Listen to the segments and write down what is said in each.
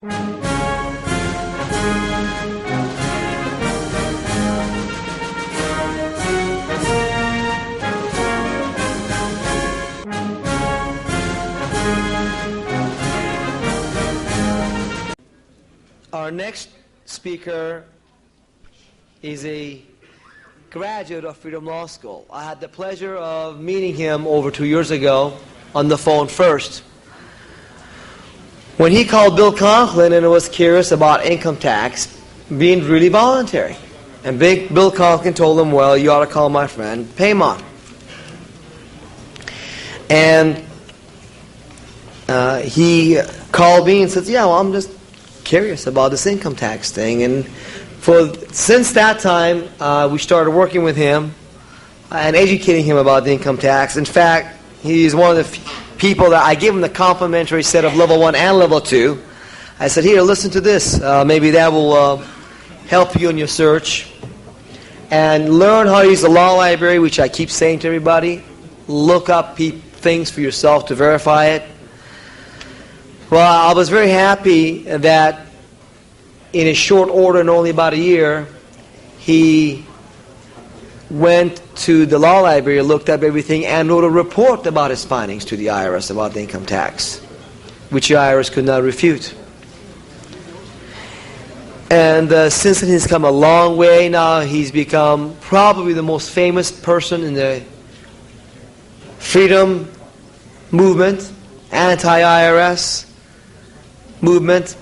Our next speaker is a graduate of Freedom Law School. I had the pleasure of meeting him over 2 years ago on the phone first. When he called Bill Conklin and was curious about income tax being really voluntary. And Bill Conklin told him, well, you ought to call my friend Paymon. And he called me and said, yeah, well, I'm just curious about this income tax thing. And since that time, we started working with him and educating him about the income tax. In fact, he's one of the people that I give him the complimentary set of level 1 and level 2. I said, here, listen to this. Maybe that will help you in your search. And learn how to use the law library, which I keep saying to everybody. Look up things for yourself to verify it. Well, I was very happy that in a short order, in only about a year, he went to the law library, looked up everything, and wrote a report about his findings to the IRS about the income tax, which the IRS could not refute. And since then, he's come a long way. Now he's become probably the most famous person in the freedom movement, anti-IRS movement,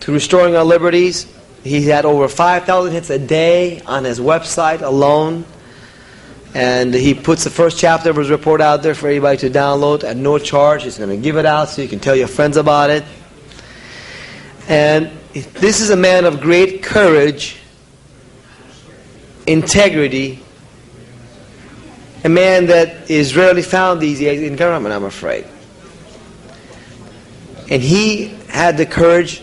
to restoring our liberties. He's had over 5,000 hits a day on his website alone. And he puts the first chapter of his report out there for everybody to download at no charge. He's going to give it out so you can tell your friends about it. And this is a man of great courage, integrity, a man that is rarely found these days in government, I'm afraid. And he had the courage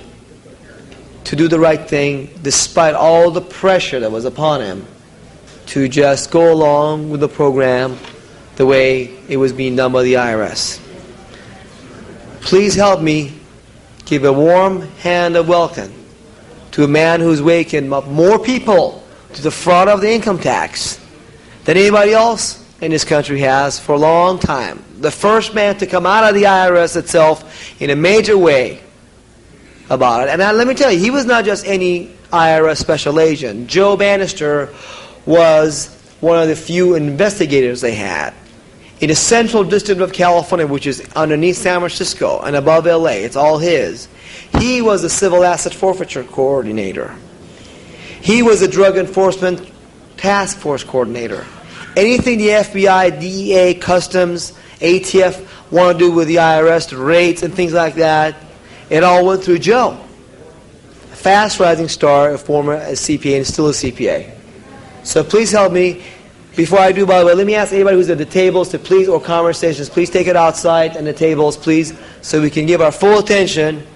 to do the right thing despite all the pressure that was upon him to just go along with the program the way it was being done by the IRS. Please help me give a warm hand of welcome to a man who's wakened up more people to the fraud of the income tax than anybody else in this country has for a long time. The first man to come out of the IRS itself in a major way about it. And now, let me tell you, he was not just any IRS special agent. Joe Banister was one of the few investigators they had in the Central District of California, which is underneath San Francisco and above LA. It's all his. He was the Civil Asset Forfeiture Coordinator. He was the Drug Enforcement Task Force Coordinator. Anything the FBI, DEA, Customs, ATF want to do with the IRS, rates and things like that, it all went through Joe. A fast rising star, a former CPA and still a CPA. So please help me. Before I do, by the way, let me ask anybody who's at the tables to please, or conversations, please take it outside and the tables, please, so we can give our full attention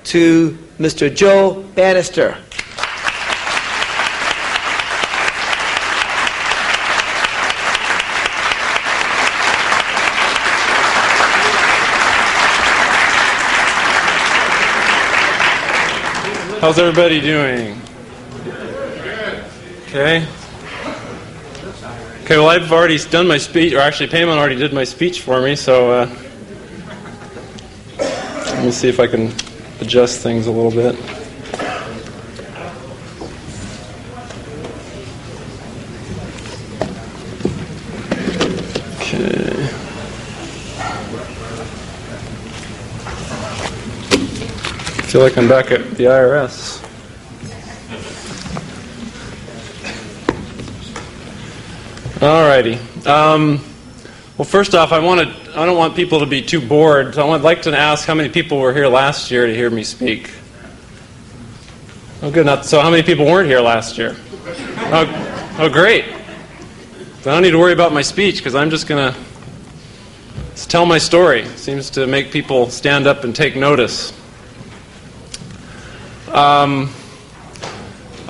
to Mr. Joe Banister. How's everybody doing? Okay. Okay, well, I've already done my speech, or actually Paymon already did my speech for me, so let me see if I can adjust things a little bit. Okay. I feel like I'm back at the IRS. Alrighty. Well, first off, I don't want people to be too bored. So I'd like to ask how many people were here last year to hear me speak. Oh, good. So how many people weren't here last year? Oh, great. So I don't need to worry about my speech because I'm just going to tell my story. It seems to make people stand up and take notice.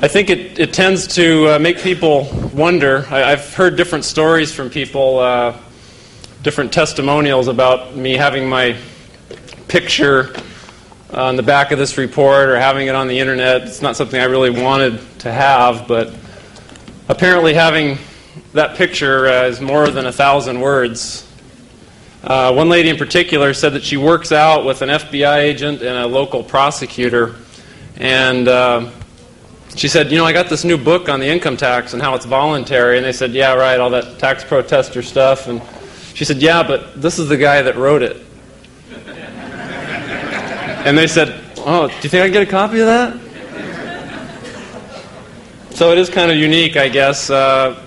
I think it tends to make people wonder. I've heard different stories from people, different testimonials about me having my picture on the back of this report or having it on the internet. It's not something I really wanted to have, but apparently having that picture is more than 1,000 words. One lady in particular said that she works out with an FBI agent and a local prosecutor, and she said, you know, I got this new book on the income tax and how it's voluntary, and they said, yeah, right, all that tax protester stuff, and she said, yeah, but this is the guy that wrote it. And they said, oh, do you think I can get a copy of that? So it is kind of unique, I guess, that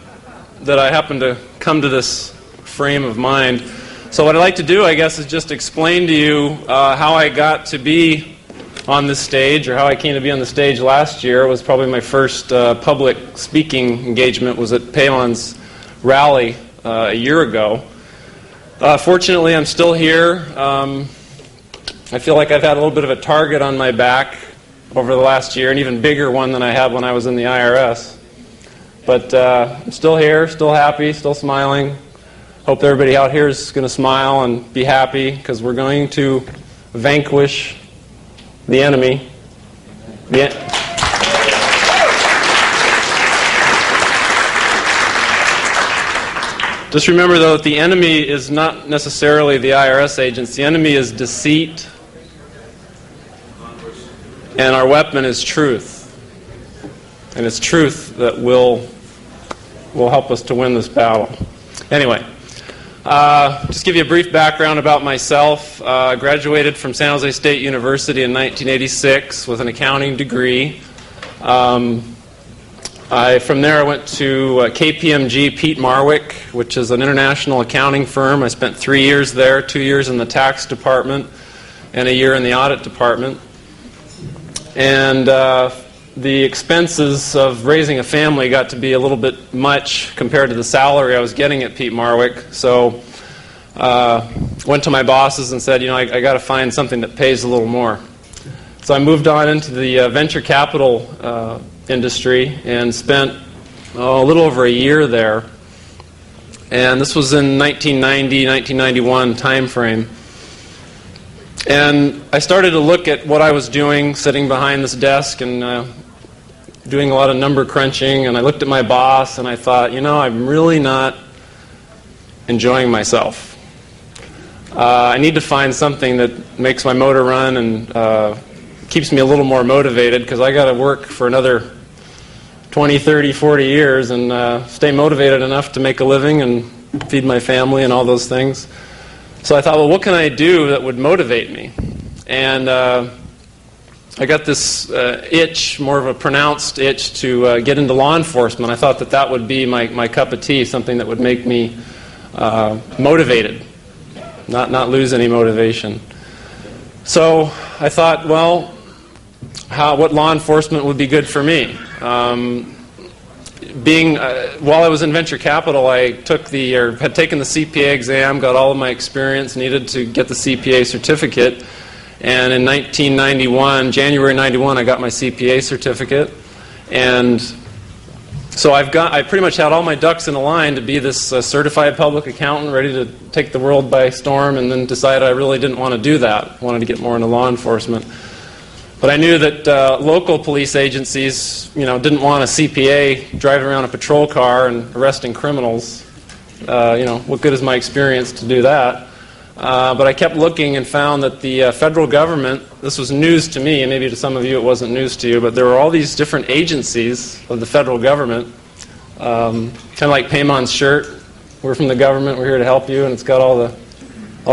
I happen to come to this frame of mind. So what I'd like to do, I guess, is just explain to you how I got to be on this stage, or how I came to be on the stage last year. It was probably my first public speaking engagement was at Palon's rally a year ago. Fortunately, I'm still here. I feel like I've had a little bit of a target on my back over the last year, an even bigger one than I had when I was in the IRS. But I'm still here, still happy, still smiling. Hope everybody out here is going to smile and be happy, because we're going to vanquish the enemy. Just remember, though, that the enemy is not necessarily the IRS agents. The enemy is deceit, and our weapon is truth. And it's truth that will help us to win this battle. Anyway, just give you a brief background about myself. I graduated from San Jose State University in 1986 with an accounting degree. From there I went to KPMG Pete Marwick, which is an international accounting firm. I spent 3 years there, 2 years in the tax department and a year in the audit department. And the expenses of raising a family got to be a little bit much compared to the salary I was getting at Pete Marwick. So went to my bosses and said, you know, I got to find something that pays a little more. So I moved on into the venture capital industry and spent a little over a year there. And this was in 1990, 1991 time frame. And I started to look at what I was doing, sitting behind this desk and doing a lot of number crunching, and I looked at my boss and I thought, you know, I'm really not enjoying myself. I need to find something that makes my motor run and keeps me a little more motivated, because I got to work for another 20, 30, 40 years and stay motivated enough to make a living and feed my family and all those things. So I thought, well, what can I do that would motivate me? And I got this itch, more of a pronounced itch, to get into law enforcement. I thought that that would be my cup of tea, something that would make me motivated, not lose any motivation. So I thought, well, what law enforcement would be good for me? While I was in venture capital, I had taken the CPA exam, got all of my experience needed to get the CPA certificate, and in 1991, January 91, I got my CPA certificate, and so I pretty much had all my ducks in a line to be this certified public accountant, ready to take the world by storm, and then decided I really didn't want to do that. I wanted to get more into law enforcement. But I knew that local police agencies, didn't want a CPA driving around a patrol car and arresting criminals. What good is my experience to do that? But I kept looking and found that the federal government, this was news to me, and maybe to some of you it wasn't news to you, but there were all these different agencies of the federal government, kind of like Paymon's shirt. We're from the government, we're here to help you, and it's got all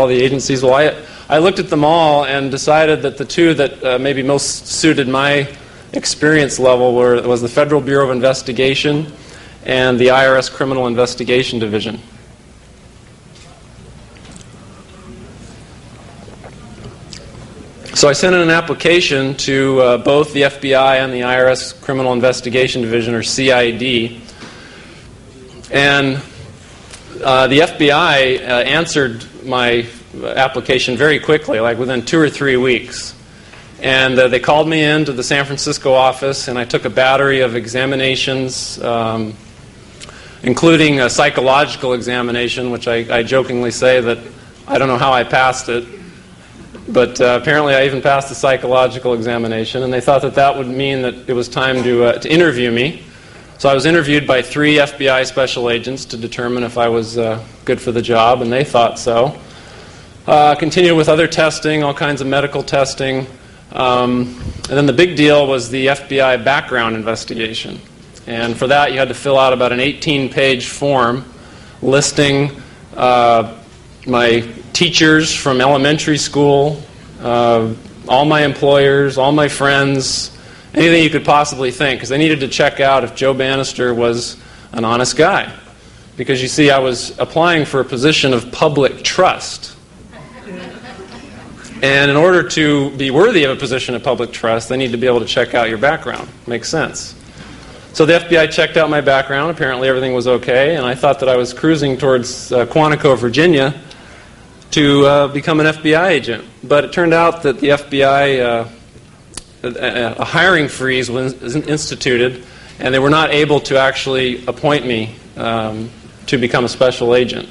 the agencies. Well, I looked at them all and decided that the two that maybe most suited my experience level was the Federal Bureau of Investigation and the IRS Criminal Investigation Division. So I sent in an application to both the FBI and the IRS Criminal Investigation Division, or CID, and the FBI answered my application very quickly, like within 2 or 3 weeks. And they called me into the San Francisco office, and I took a battery of examinations, including a psychological examination, which I jokingly say that I don't know how I passed it. But apparently I even passed the psychological examination, and they thought that that would mean that it was time to interview me. So I was interviewed by 3 FBI special agents to determine if I was good for the job, and they thought so. Continued with other testing, all kinds of medical testing. And then the big deal was the FBI background investigation. And for that, you had to fill out about an 18-page form listing my teachers from elementary school, all my employers, all my friends, anything you could possibly think, because they needed to check out if Joe Banister was an honest guy. Because you see, I was applying for a position of public trust. And in order to be worthy of a position of public trust, they need to be able to check out your background. Makes sense. So the FBI checked out my background. Apparently everything was okay, and I thought that I was cruising towards Quantico, Virginia, to become an FBI agent. But it turned out that the FBI, a hiring freeze was instituted, and they were not able to actually appoint me to become a special agent.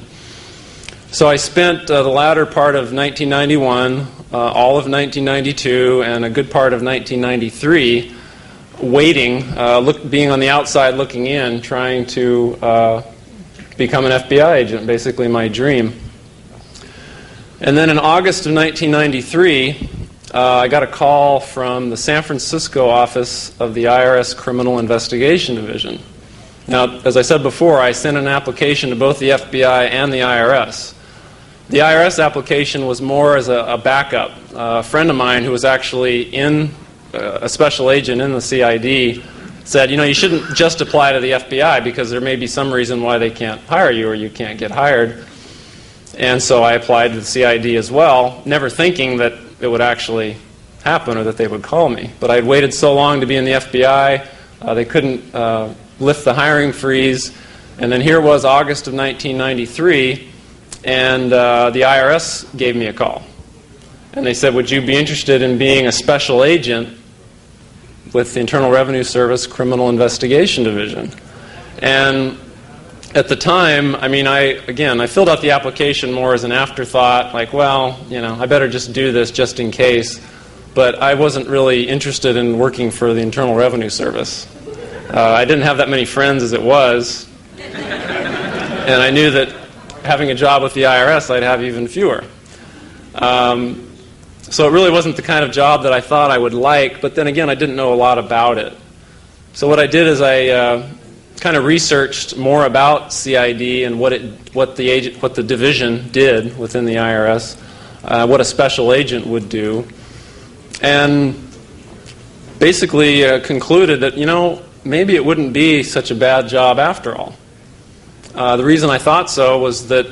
So I spent the latter part of 1991, all of 1992, and a good part of 1993 waiting, being on the outside looking in, trying to become an FBI agent, basically my dream. And then in August of 1993, I got a call from the San Francisco office of the IRS Criminal Investigation Division. Now, as I said before, I sent an application to both the FBI and the IRS. The IRS application was more as a backup. A friend of mine who was actually a special agent in the CID said, you shouldn't just apply to the FBI because there may be some reason why they can't hire you or you can't get hired. And so I applied to the CID as well, never thinking that it would actually happen or that they would call me. But I had waited so long to be in the FBI, they couldn't lift the hiring freeze. And then here was August of 1993, and the IRS gave me a call. And they said, would you be interested in being a special agent with the Internal Revenue Service Criminal Investigation Division? And at the time, I filled out the application more as an afterthought, like, well, I better just do this just in case. But I wasn't really interested in working for the Internal Revenue Service. I didn't have that many friends as it was. And I knew that having a job with the IRS, I'd have even fewer. So it really wasn't the kind of job that I thought I would like, but then again, I didn't know a lot about it. So what I did is I kind of researched more about CID and what the division did within the IRS, what a special agent would do, and basically concluded that, maybe it wouldn't be such a bad job after all. The reason I thought so was that,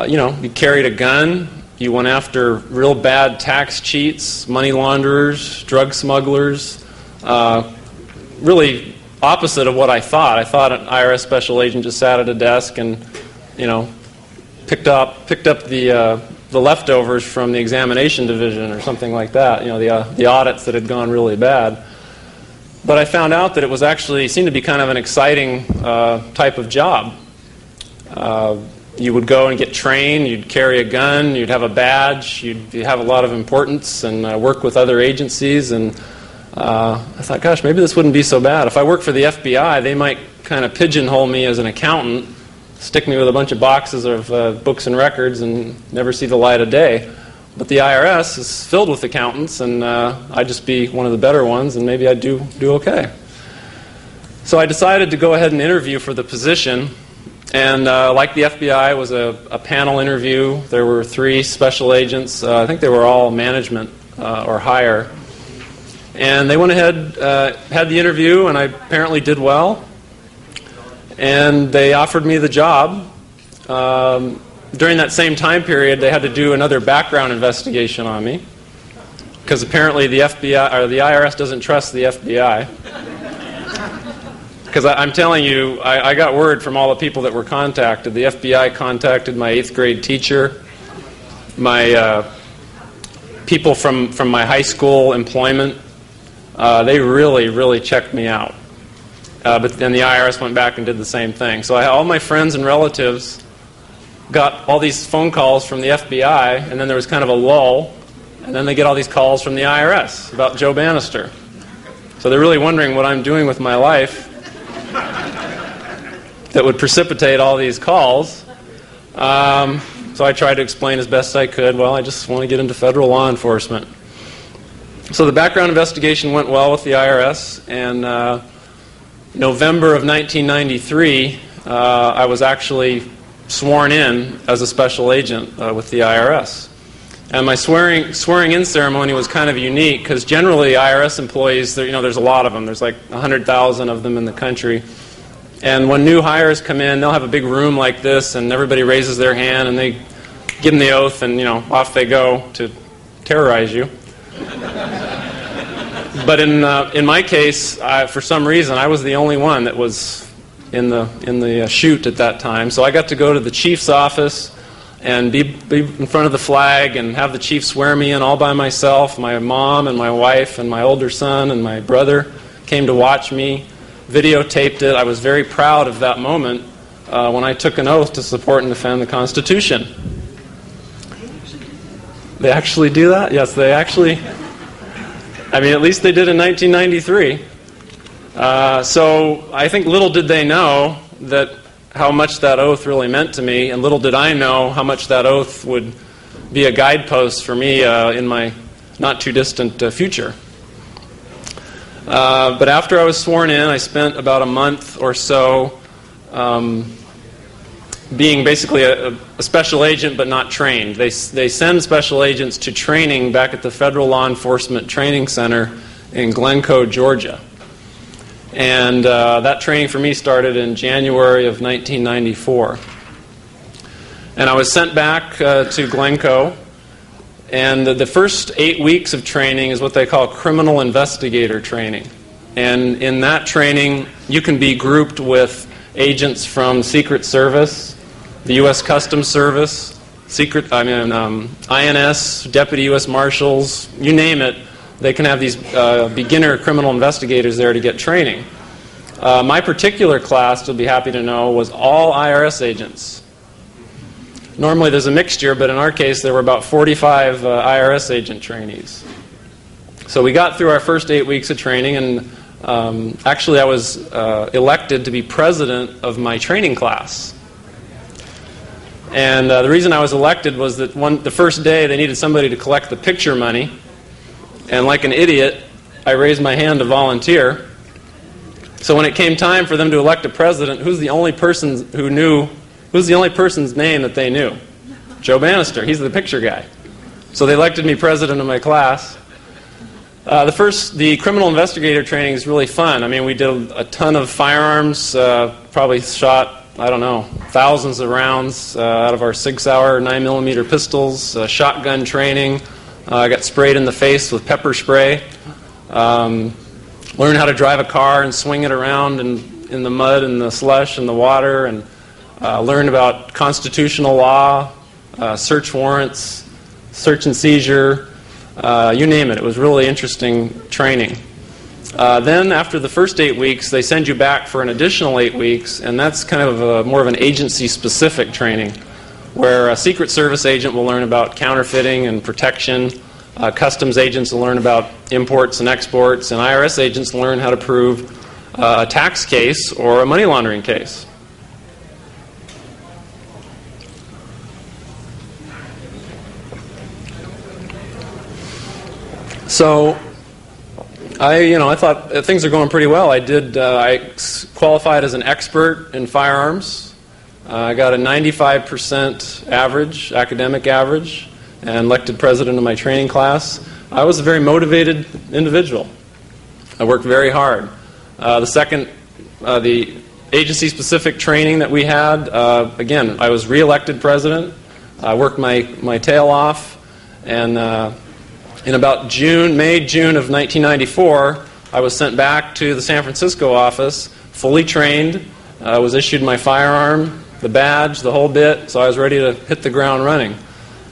you carried a gun, you went after real bad tax cheats, money launderers, drug smugglers, really opposite of what I thought. I thought an IRS special agent just sat at a desk and, picked up the leftovers from the examination division or something like that, the audits that had gone really bad. But I found out that it was actually seemed to be kind of an exciting type of job. You would go and get trained, you'd carry a gun, you'd have a badge, you'd have a lot of importance and work with other agencies. And I thought, gosh, maybe this wouldn't be so bad. If I worked for the FBI, they might kind of pigeonhole me as an accountant, stick me with a bunch of boxes of books and records and never see the light of day. But the IRS is filled with accountants, and I'd just be one of the better ones, and maybe I'd do okay. So I decided to go ahead and interview for the position. And like the FBI, it was a panel interview. There were 3 special agents. I think they were all management or higher. And they went ahead, had the interview, and I apparently did well. And they offered me the job. During that same time period, they had to do another background investigation on me, because apparently the FBI or the IRS doesn't trust the FBI. Because I'm telling you, I got word from all the people that were contacted. The FBI contacted my 8th grade teacher, my people from my high school employment. They really checked me out. But then the IRS went back and did the same thing. So all my friends and relatives got all these phone calls from the FBI, and then there was kind of a lull. And then they get all these calls from the IRS about Joe Banister. So they're really wondering what I'm doing with my life that would precipitate all these calls. So I tried to explain as best I could, well, I just want to get into federal law enforcement. So the background investigation went well with the IRS, and November of 1993, I was actually sworn in as a special agent with the IRS. And my swearing-in ceremony was kind of unique because generally IRS employees, there's a lot of them. There's like 100,000 of them in the country. And when new hires come in, they'll have a big room like this, and everybody raises their hand, and they give them the oath, and off they go to terrorize you. But in my case, for some reason, I was the only one that was in the chute at that time. So I got to go to the chief's office and be in front of the flag and have the chief swear me in all by myself. My mom and my wife and my older son and my brother came to watch me, videotaped it. I was very proud of that moment when I took an oath to support and defend the Constitution. They actually do that? Yes, they actually. At least they did in 1993. So I think little did they know how much that oath really meant to me, and little did I know how much that oath would be a guidepost for me in my not-too-distant future. But after I was sworn in, I spent about a month or so being basically a special agent but not trained. They send special agents to training back at the Federal Law Enforcement Training Center in Glencoe, Georgia. And that training for me started in January of 1994. And I was sent back to Glencoe, and the first 8 weeks of training is what they call criminal investigator training. And in that training, you can be grouped with agents from Secret Service, the U.S. Customs Service, INS, Deputy U.S. Marshals, you name it. They can have these beginner criminal investigators there to get training. My particular class, you'll be happy to know, was all IRS agents. Normally there's a mixture, but in our case there were about 45 IRS agent trainees. So we got through our first 8 weeks of training, and actually I was elected to be president of my training class. And the reason I was elected was that the first day they needed somebody to collect the picture money. And like an idiot, I raised my hand to volunteer. So when it came time for them to elect a president, who's the only person's name that they knew? Joe Banister. He's the picture guy. So they elected me president of my class. The criminal investigator training is really fun. We did a ton of firearms, probably shot, thousands of rounds out of our 6-hour 9mm pistols, shotgun training. I got sprayed in the face with pepper spray. Learned how to drive a car and swing it around in the mud and the slush and the water, and learned about constitutional law, search warrants, search and seizure, you name it. It was really interesting training. Then after the first 8 weeks, they send you back for an additional 8 weeks, and that's kind of more of an agency-specific training, where a Secret Service agent will learn about counterfeiting and protection, customs agents will learn about imports and exports, and IRS agents learn how to prove a tax case or a money laundering case. So I thought things are going pretty well. I qualified as an expert in firearms. I got a 95% average, academic average, and elected president of my training class. I was a very motivated individual. I worked very hard. The agency-specific training that we had, again, I was re-elected president. I worked my tail off, and in about May, June of 1994, I was sent back to the San Francisco office, fully trained. I was issued my firearm, the badge, the whole bit, so I was ready to hit the ground running.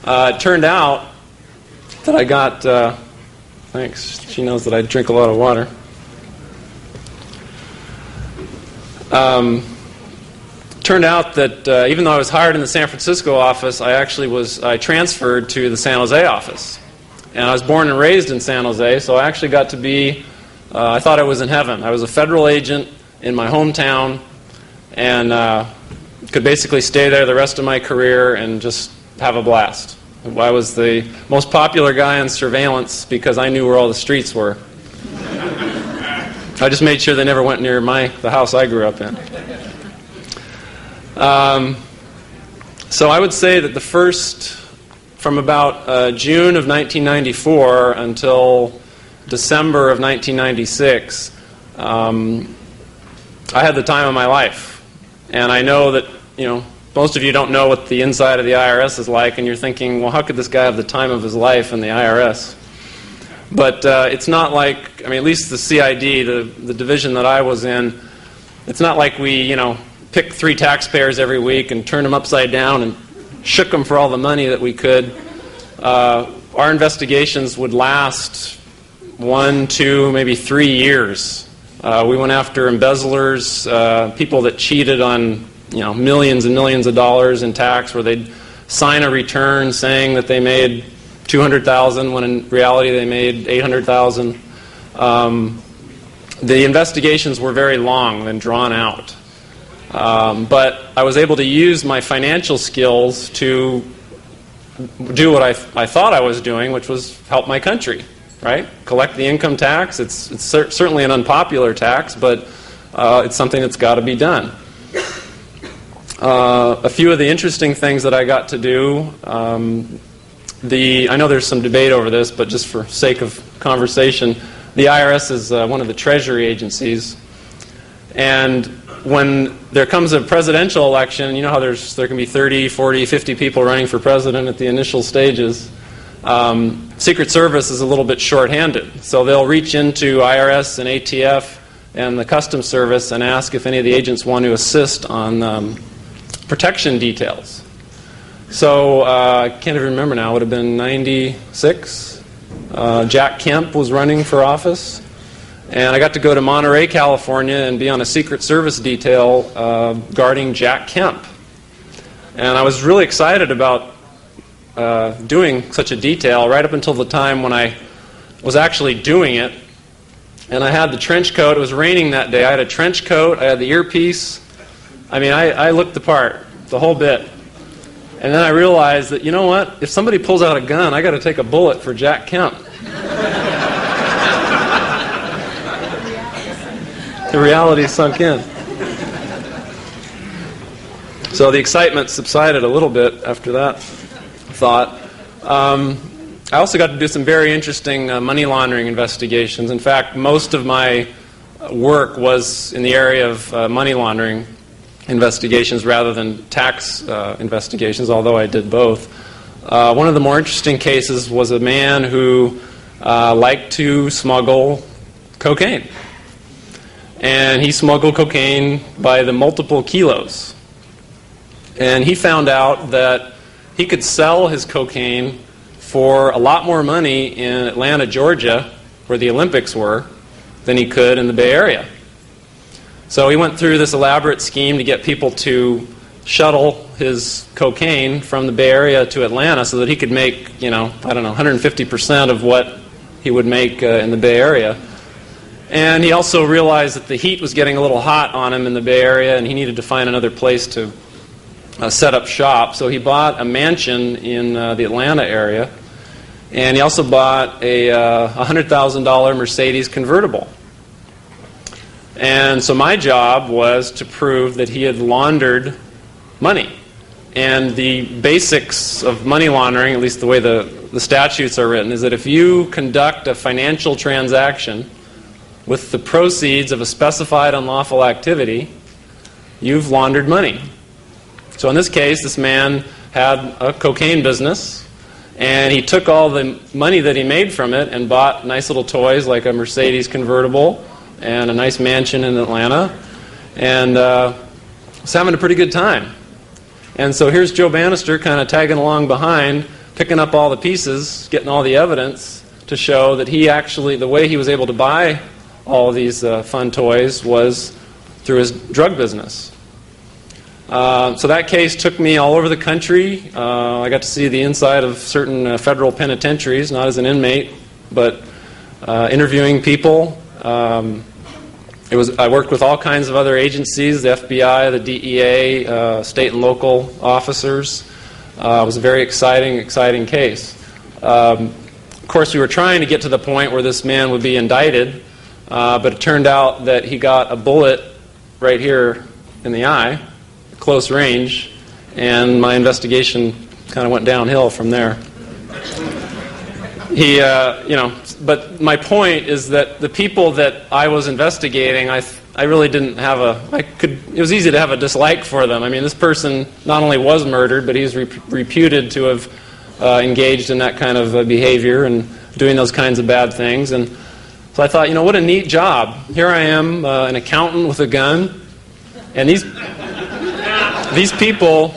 It turned out that I got, thanks, she knows that I drink a lot of water. Turned out that even though I was hired in the San Francisco office, I transferred to the San Jose office. And I was born and raised in San Jose, so I actually got to be, I thought I was in heaven. I was a federal agent in my hometown, and could basically stay there the rest of my career and just have a blast. I was the most popular guy on surveillance because I knew where all the streets were. I just made sure they never went near the house I grew up in. So I would say that from about June of 1994 until December of 1996, I had the time of my life. And I know that, most of you don't know what the inside of the IRS is like, and you're thinking, well, how could this guy have the time of his life in the IRS? But it's not like, at least the CID, the division that I was in, it's not like we, picked 3 taxpayers every week and turned them upside down and shook them for all the money that we could. Our investigations would last 1, 2, maybe 3 years. We went after embezzlers, people that cheated on millions and millions of dollars in tax, where they'd sign a return saying that they made $200,000 when in reality they made $800,000. The investigations were very long and drawn out. But I was able to use my financial skills to do what I thought I was doing, which was help my country, right? Collect the income tax. It's certainly an unpopular tax, but it's something that's got to be done. A few of the interesting things that I got to do, I know there's some debate over this, but just for sake of conversation, the IRS is one of the treasury agencies. And when there comes a presidential election, you know how there can be 30, 40, 50 people running for president at the initial stages. Secret Service is a little bit short-handed. So they'll reach into IRS and ATF and the Customs Service and ask if any of the agents want to assist on protection details. So I can't even remember now. It would have been 96. Jack Kemp was running for office. And I got to go to Monterey, California, and be on a Secret Service detail guarding Jack Kemp. And I was really excited about doing such a detail right up until the time when I was actually doing it. And I had the trench coat. It was raining that day. I had a trench coat. I had the earpiece. I looked the part, the whole bit. And then I realized that, you know what? If somebody pulls out a gun, I got to take a bullet for Jack Kemp. The reality sunk in. So the excitement subsided a little bit after that thought. I also got to do some very interesting money laundering investigations. In fact, most of my work was in the area of money laundering investigations rather than tax investigations, although I did both. One of the more interesting cases was a man who liked to smuggle cocaine. And he smuggled cocaine by the multiple kilos. And he found out that he could sell his cocaine for a lot more money in Atlanta, Georgia, where the Olympics were, than he could in the Bay Area. So he went through this elaborate scheme to get people to shuttle his cocaine from the Bay Area to Atlanta so that he could make, 150% of what he would make in the Bay Area. And he also realized that the heat was getting a little hot on him in the Bay Area, and he needed to find another place to set up shop. So he bought a mansion in the Atlanta area, and he also bought a $100,000 Mercedes convertible. And so my job was to prove that he had laundered money. And the basics of money laundering, at least the way the statutes are written, is that if you conduct a financial transaction with the proceeds of a specified unlawful activity, you've laundered money. So in this case, this man had a cocaine business, and he took all the money that he made from it and bought nice little toys like a Mercedes convertible and a nice mansion in Atlanta, and was having a pretty good time. And so here's Joe Banister kind of tagging along behind, picking up all the pieces, getting all the evidence to show that he actually, the way he was able to buy all of these fun toys was through his drug business. So that case took me all over the country. I got to see the inside of certain federal penitentiaries, not as an inmate, but interviewing people. I worked with all kinds of other agencies, the FBI, the DEA, state and local officers. It was a very exciting case. Of course, we were trying to get to the point where this man would be indicted, but it turned out that he got a bullet right here in the eye, close range, and my investigation kind of went downhill from there. But my point is that the people that I was investigating, I really didn't have it was easy to have a dislike for them. I mean, this person not only was murdered, but he's reputed to have engaged in that kind of behavior and doing those kinds of bad things. And so I thought, what a neat job. Here I am, an accountant with a gun, and these people,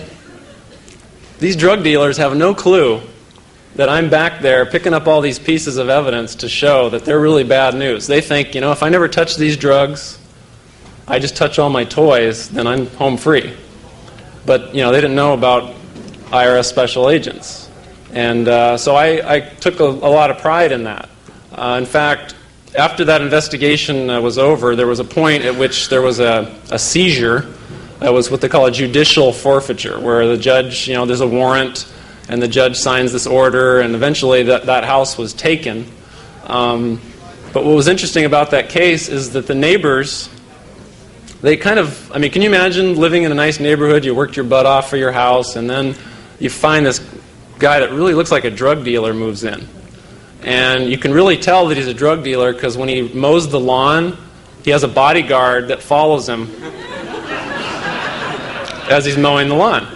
these drug dealers have no clue that I'm back there picking up all these pieces of evidence to show that they're really bad news. They think, if I never touch these drugs, I just touch all my toys, then I'm home free. But, they didn't know about IRS special agents. And so I took a lot of pride in that. In fact, after that investigation was over, there was a point at which there was a seizure. That was what they call a judicial forfeiture, where the judge, there's a warrant, and the judge signs this order, and eventually that house was taken. But what was interesting about that case is that the neighbors, they can you imagine living in a nice neighborhood, you worked your butt off for your house, and then you find this guy that really looks like a drug dealer moves in. And you can really tell that he's a drug dealer because when he mows the lawn, he has a bodyguard that follows him as he's mowing the lawn.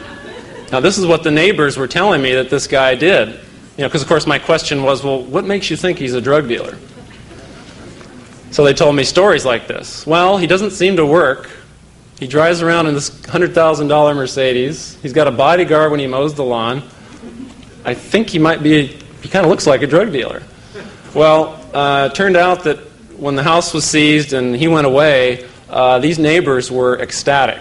Now, this is what the neighbors were telling me that this guy did. Because, of course, my question was, well, what makes you think he's a drug dealer? So they told me stories like this. Well, he doesn't seem to work. He drives around in this $100,000 Mercedes. He's got a bodyguard when he mows the lawn. I think he kind of looks like a drug dealer. Well, it turned out that when the house was seized and he went away, these neighbors were ecstatic.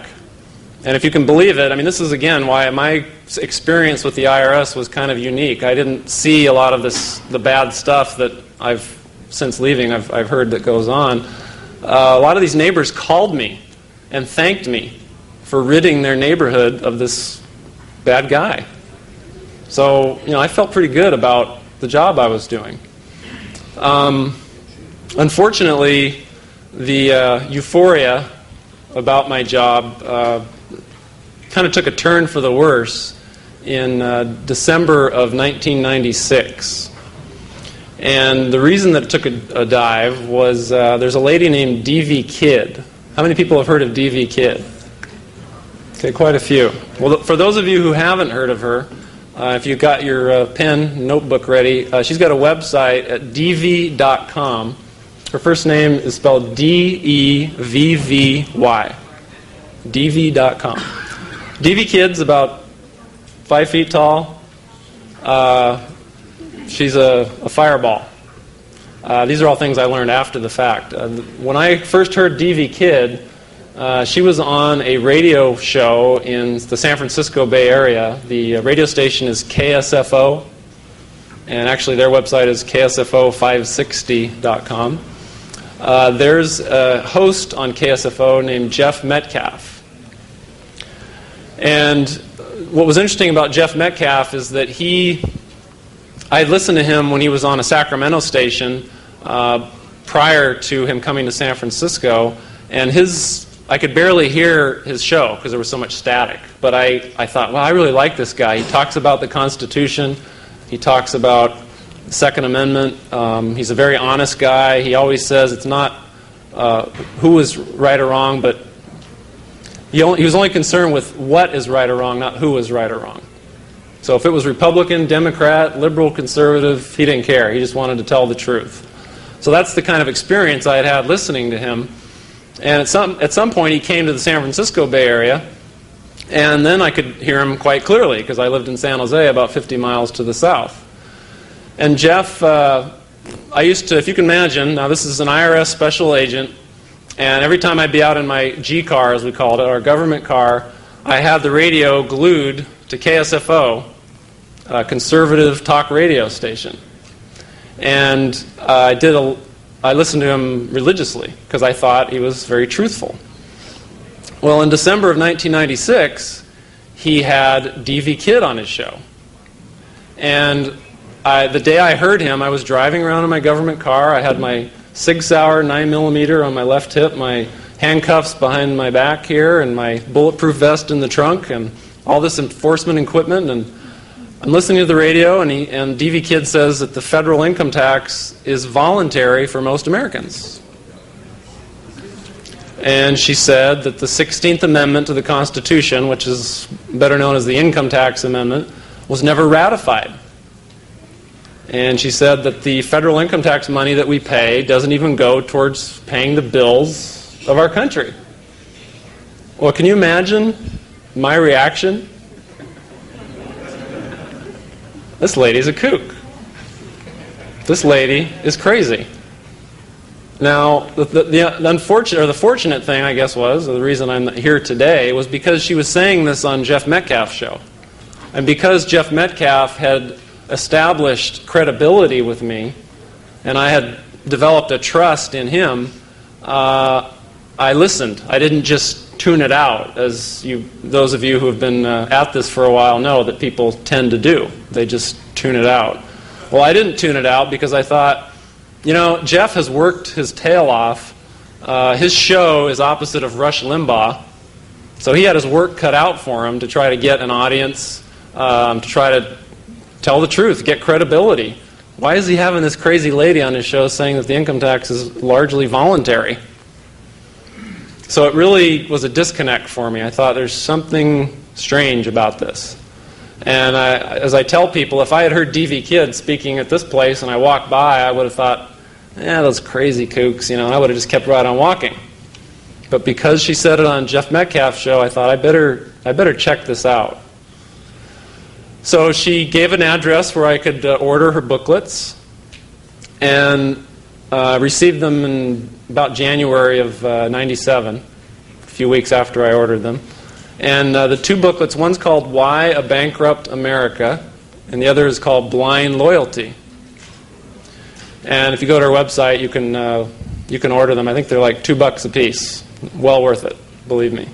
And if you can believe it, this is, again, why my experience with the IRS was kind of unique. I didn't see a lot of the bad stuff that since leaving, I've heard that goes on. A lot of these neighbors called me and thanked me for ridding their neighborhood of this bad guy. So, I felt pretty good about the job I was doing. Unfortunately, the euphoria about my job kind of took a turn for the worse in December of 1996. And the reason that it took a dive was there's a lady named D.V. Kidd. How many people have heard of D.V. Kidd? Okay, quite a few. Well, for those of you who haven't heard of her, if you've got your pen, notebook ready, she's got a website at dv.com. Her first name is spelled D-E-V-V-Y. dv.com. D.V. Kidd's about 5 feet tall. She's a fireball. These are all things I learned after the fact. When I first heard D.V. Kidd, she was on a radio show in the San Francisco Bay Area. The radio station is KSFO, and actually their website is ksfo560.com. There's a host on KSFO named Jeff Metcalf. And what was interesting about Jeff Metcalf is that I listened to him when he was on a Sacramento station prior to him coming to San Francisco, and I could barely hear his show because there was so much static. But I thought, well, I really like this guy. He talks about the Constitution. He talks about the Second Amendment. He's a very honest guy. He always says it's not who is right or wrong, but he was only concerned with what is right or wrong, not who is right or wrong. So if it was Republican, Democrat, liberal, conservative, he didn't care. He just wanted to tell the truth. So that's the kind of experience I had listening to him. And at some point he came to the San Francisco Bay Area, and then I could hear him quite clearly because I lived in San Jose about 50 miles to the south. And Jeff, I used to, if you can imagine, now this is an IRS special agent, and every time I'd be out in my G car, as we called it, our government car, I had the radio glued to KSFO, a conservative talk radio station. And I listened to him religiously because I thought he was very truthful. Well, in December of 1996, he had D.V. Kidd on his show. And the day I heard him, I was driving around in my government car. I had my Sig Sauer 9mm on my left hip, my handcuffs behind my back here, and my bulletproof vest in the trunk, and all this enforcement equipment. And I'm listening to the radio, and D.V. Kidd says that the federal income tax is voluntary for most Americans. And she said that the 16th Amendment to the Constitution, which is better known as the Income Tax Amendment, was never ratified. And she said that the federal income tax money that we pay doesn't even go towards paying the bills of our country. Well, can you imagine my reaction? This lady's a kook. This lady is crazy. Now, the unfortunate, or the fortunate thing, I guess, was, or the reason I'm here today, was because she was saying this on Jeff Metcalf's show. And because Jeff Metcalf had established credibility with me, and I had developed a trust in him, I listened. I didn't just tune it out, as those of you who have been at this for a while know that people tend to do. They just tune it out. Well, I didn't tune it out because I thought, Jeff has worked his tail off. His show is opposite of Rush Limbaugh, so he had his work cut out for him to try to get an audience, to try to tell the truth, get credibility. Why is he having this crazy lady on his show saying that the income tax is largely voluntary? So it really was a disconnect for me. I thought there's something strange about this. And as I tell people, if I had heard D.V. Kidd speaking at this place and I walked by, I would have thought, those crazy kooks, and I would have just kept right on walking. But because she said it on Jeff Metcalf's show, I thought I better check this out. So she gave an address where I could order her booklets, and received them in about January of 97, a few weeks after I ordered them. And the two booklets, one's called Why a Bankrupt America, and the other is called Blind Loyalty. And if you go to our website, you can order them. I think they're like $2 a piece. Well worth it, believe me.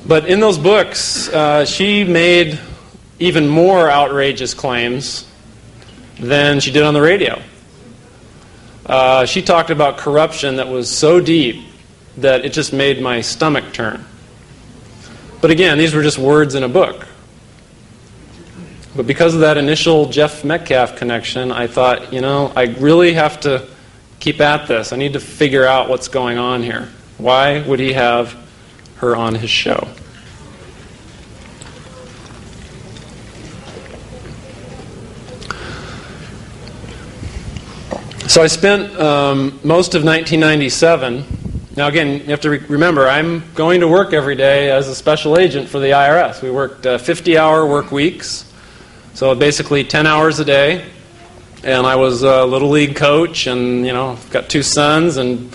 But in those books, she made even more outrageous claims than she did on the radio. She talked about corruption that was so deep that it just made my stomach turn. But again, these were just words in a book. But because of that initial Jeff Metcalf connection, I thought, I really have to keep at this. I need to figure out what's going on here. Why would he have her on his show? So I spent most of 1997. Now again, you have to remember, I'm going to work every day as a special agent for the IRS. We worked 50-hour work weeks, so basically 10 hours a day. And I was a Little League coach, and got 2 sons and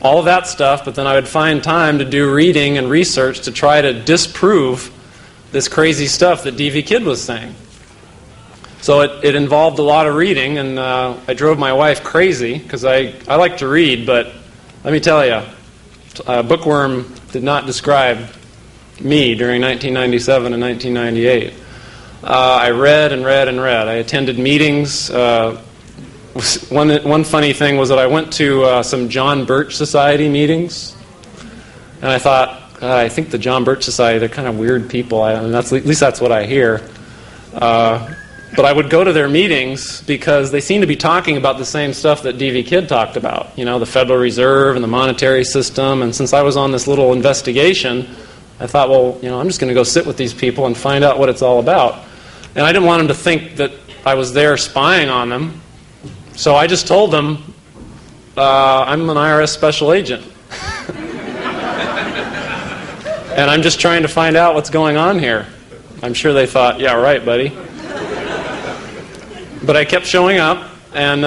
all of that stuff. But then I would find time to do reading and research to try to disprove this crazy stuff that D.V. Kidd was saying. So it involved a lot of reading, and I drove my wife crazy because I like to read, but let me tell you, Bookworm did not describe me during 1997 and 1998. I read and read and read. I attended meetings. One funny thing was that I went to some John Birch Society meetings, and I thought, I think the John Birch Society, they're kind of weird people. At least that's what I hear. But I would go to their meetings because they seemed to be talking about the same stuff that D.V. Kidd talked about, the Federal Reserve and the monetary system. And since I was on this little investigation, I thought, well, I'm just going to go sit with these people and find out what it's all about. And I didn't want them to think that I was there spying on them. So I just told them, I'm an IRS special agent. And I'm just trying to find out what's going on here. I'm sure they thought, yeah, right, buddy. But I kept showing up, and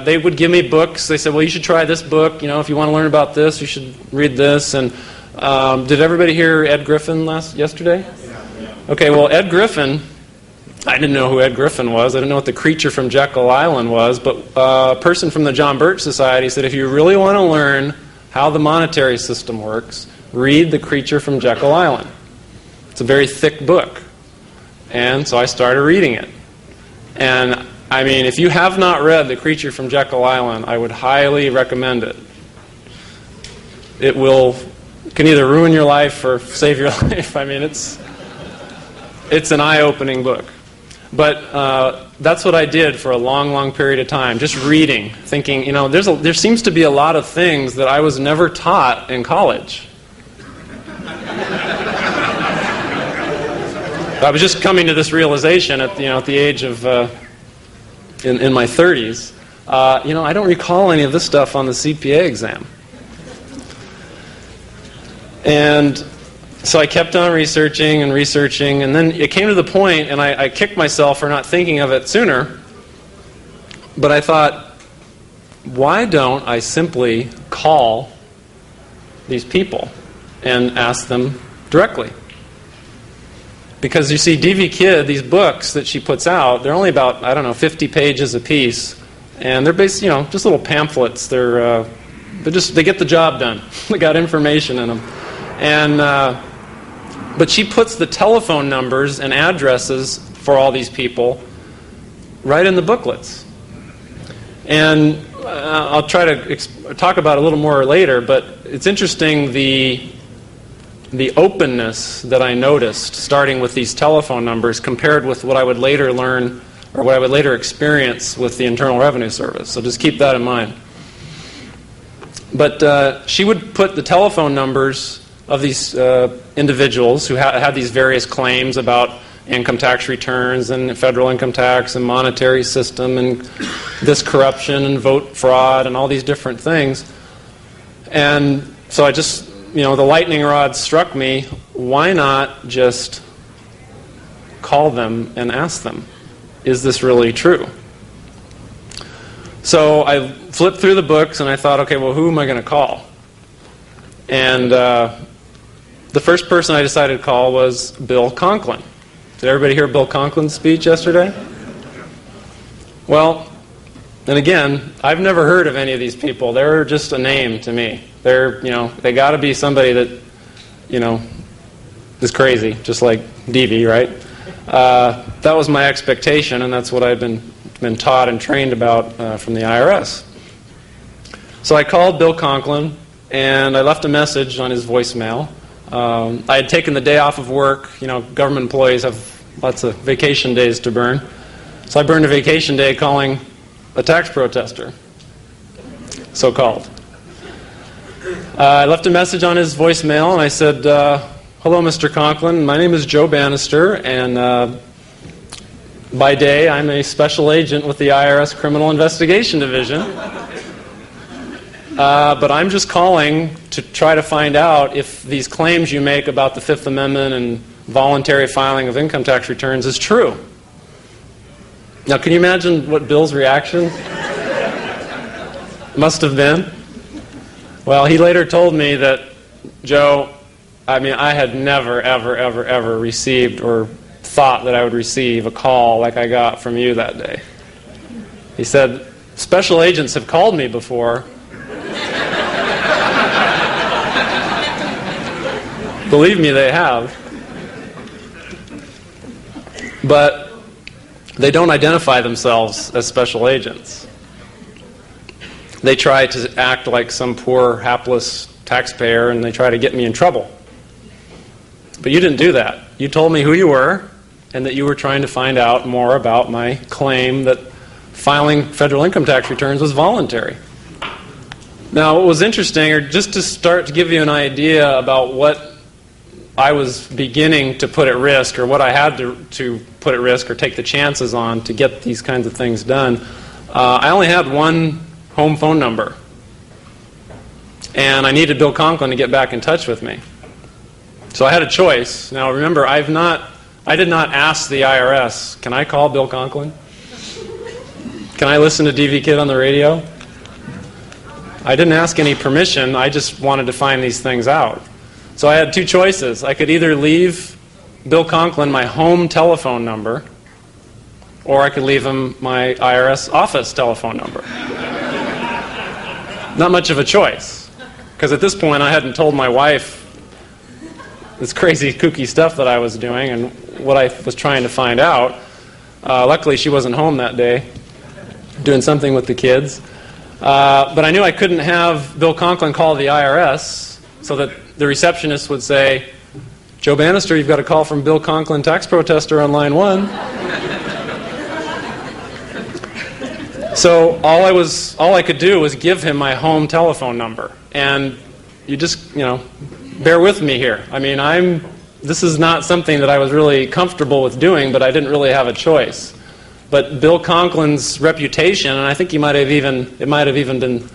they would give me books. They said, well, you should try this book. If you want to learn about this, you should read this. And Did everybody hear Ed Griffin yesterday? Okay, well, Ed Griffin, I didn't know who Ed Griffin was. I didn't know what the creature from Jekyll Island was, but a person from the John Birch Society said if you really want to learn how the monetary system works, read The Creature from Jekyll Island. It's a very thick book. And so I started reading it. And, I mean, if you have not read The Creature from Jekyll Island, I would highly recommend it. It can either ruin your life or save your life. I mean, it's an eye-opening book. But that's what I did for a long, long period of time, just reading, thinking, you know, there seems to be a lot of things that I was never taught in college. I was just coming to this realization at the age of in my 30s. I don't recall any of this stuff on the CPA exam. And so I kept on researching, and then it came to the point, and I kicked myself for not thinking of it sooner, but I thought, why don't I simply call these people and ask them directly? Because you see, D.V. Kidd, these books that she puts out, they're only about, 50 pages a piece, and they're based, just little pamphlets. They get the job done. They got information in them. But she puts the telephone numbers and addresses for all these people right in the booklets. And I'll try to talk about it a little more later, but it's interesting the openness that I noticed starting with these telephone numbers compared with what I would later learn or what I would later experience with the Internal Revenue Service. So just keep that in mind. But she would put the telephone numbers of these individuals who had these various claims about income tax returns and federal income tax and monetary system and this corruption and vote fraud and all these different things. And so I just, the lightning rod struck me, why not just call them and ask them, is this really true? So I flipped through the books and I thought, okay, well, who am I going to call? And the first person I decided to call was Bill Conklin. Did everybody hear Bill Conklin's speech yesterday? Well, and again, I've never heard of any of these people. They're just a name to me. They got to be somebody that, is crazy, just like D.V., right? That was my expectation, and that's what I've been taught and trained about from the IRS. So I called Bill Conklin, and I left a message on his voicemail. I had taken the day off of work. Government employees have lots of vacation days to burn. So I burned a vacation day calling a tax protester, so-called. I left a message on his voicemail, and I said, hello, Mr. Conklin. My name is Joe Banister, and by day I'm a special agent with the IRS Criminal Investigation Division. But I'm just calling to try to find out if these claims you make about the Fifth Amendment and voluntary filing of income tax returns is true. Now, can you imagine what Bill's reaction must have been? Well, he later told me that, Joe, I had never, ever, ever, ever received or thought that I would receive a call like I got from you that day. He said, special agents have called me before. Believe me, they have. But they don't identify themselves as special agents. They try to act like some poor, hapless taxpayer, and they try to get me in trouble. But you didn't do that. You told me who you were, and that you were trying to find out more about my claim that filing federal income tax returns was voluntary. Now, what was interesting, or just to start to give you an idea about what I was beginning to put at risk, or what I had to put at risk or take the chances on to get these kinds of things done, I only had one home phone number. And I needed Bill Conklin to get back in touch with me. So I had a choice. Now remember, I did not ask the IRS, can I call Bill Conklin? Can I listen to D.V. Kidd on the radio? I didn't ask any permission. I just wanted to find these things out. So I had two choices. I could either leave Bill Conklin my home telephone number, or I could leave him my IRS office telephone number. Not much of a choice, because at this point I hadn't told my wife this crazy, kooky stuff that I was doing and what I was trying to find out. Luckily, she wasn't home that day, doing something with the kids. But I knew I couldn't have Bill Conklin call the IRS so that the receptionist would say, "Joe Banister, you've got a call from Bill Conklin, tax protester on line 1. So all I could do was give him my home telephone number. And you just, bear with me here. I mean, this is not something that I was really comfortable with doing, but I didn't really have a choice. But Bill Conklin's reputation, and I think it might have even been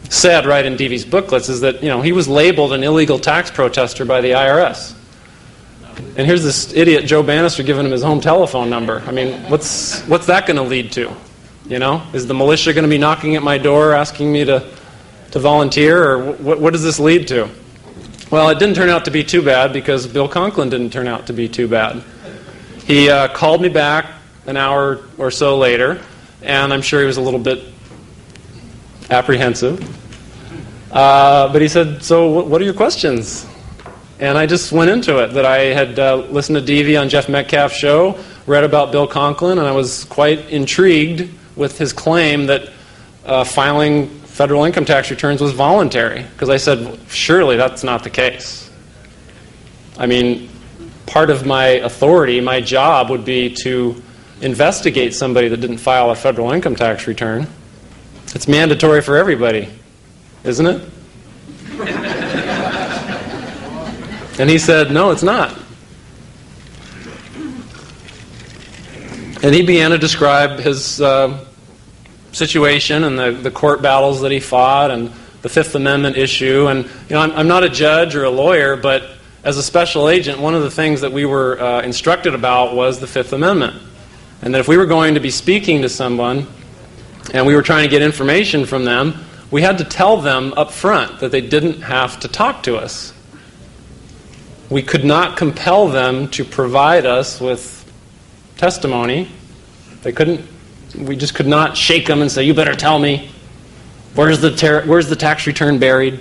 said right in Deevy's booklets, is that he was labeled an illegal tax protester by the IRS. And here's this idiot Joe Banister giving him his home telephone number. I mean, what's that going to lead to? Is the militia going to be knocking at my door asking me to volunteer, or what does this lead to? Well, it didn't turn out to be too bad, because Bill Conklin didn't turn out to be too bad. He called me back an hour or so later, and I'm sure he was a little bit apprehensive. But he said, "So what are your questions?" And I just went into it, that I had listened to Deevy on Jeff Metcalf's show, read about Bill Conklin, and I was quite intrigued with his claim that filing federal income tax returns was voluntary. Because I said, surely that's not the case. I mean, part of my authority, my job, would be to investigate somebody that didn't file a federal income tax return. It's mandatory for everybody, isn't it? And he said, no, it's not. And he began to describe his situation and the court battles that he fought and the Fifth Amendment issue. And I'm not a judge or a lawyer, but as a special agent, one of the things that we were instructed about was the Fifth Amendment. And that if we were going to be speaking to someone and we were trying to get information from them, we had to tell them up front that they didn't have to talk to us. We could not compel them to provide us with testimony. We just could not shake them and say, "You better tell me, where's the tax return buried?"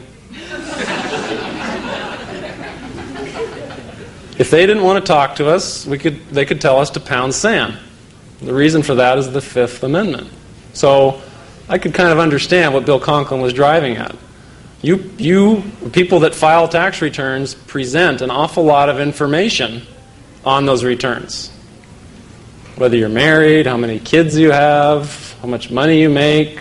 If they didn't want to talk to us, they could tell us to pound sand. The reason for that is the Fifth Amendment. So I could kind of understand what Bill Conklin was driving at. You people that file tax returns present an awful lot of information on those returns. Whether you're married, how many kids you have, how much money you make.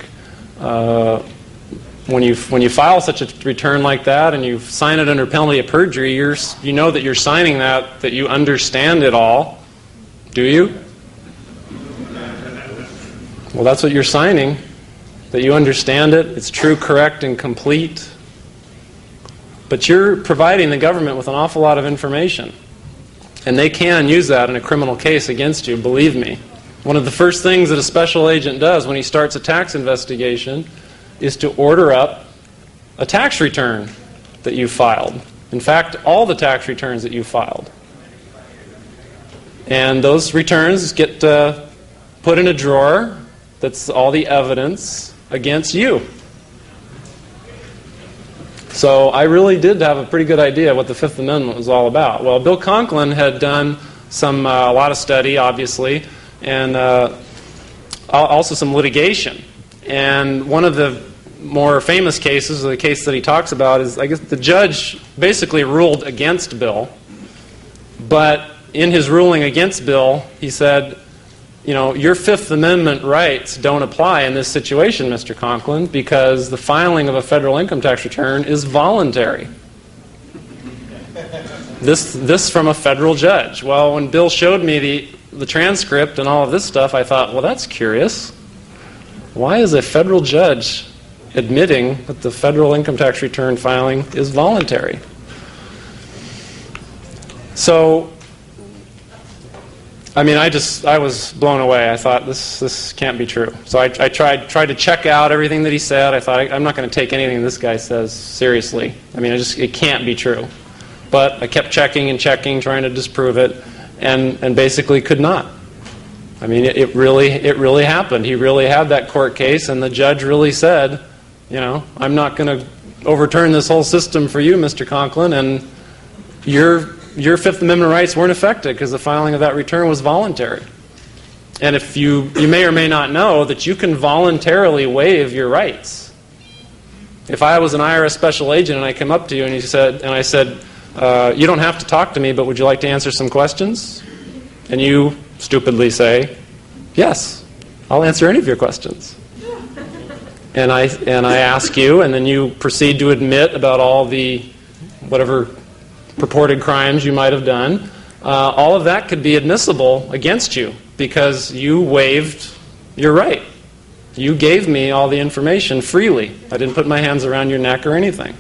When you file such a return like that and you sign it under penalty of perjury, you know that you're signing that you understand it all. Do you? Well, that's what you're signing, that you understand it, it's true, correct, and complete. But you're providing the government with an awful lot of information. And they can use that in a criminal case against you, believe me. One of the first things that a special agent does when he starts a tax investigation is to order up a tax return that you filed. In fact, all the tax returns that you filed. And those returns get put in a drawer that's all the evidence against you. So I really did have a pretty good idea what the Fifth Amendment was all about. Well, Bill Conklin had done a lot of study, obviously, and also some litigation. And one of the more famous cases, or the case that he talks about, is, I guess, the judge basically ruled against Bill. But in his ruling against Bill, he said, your Fifth Amendment rights don't apply in this situation, Mr. Conklin, because the filing of a federal income tax return is voluntary. This from a federal judge. Well, when Bill showed me the transcript and all of this stuff, I thought, well, that's curious. Why is a federal judge admitting that the federal income tax return filing is voluntary? So I mean, I was blown away. I thought, this can't be true. So I tried to check out everything that he said. I thought, I'm not going to take anything this guy says seriously. I mean, it can't be true. But I kept checking and checking, trying to disprove it, and basically could not. I mean, it really happened. He really had that court case, and the judge really said, I'm not going to overturn this whole system for you, Mr. Conklin, and your Fifth Amendment rights weren't affected because the filing of that return was voluntary. And if you may or may not know that you can voluntarily waive your rights. If I was an IRS special agent and I came up to you and I said, you don't have to talk to me, but would you like to answer some questions? And you stupidly say, yes, I'll answer any of your questions. And I ask you, and then you proceed to admit about all the whatever purported crimes you might have done. All of that could be admissible against you because you waived your right. You gave me all the information freely. I didn't put my hands around your neck or anything.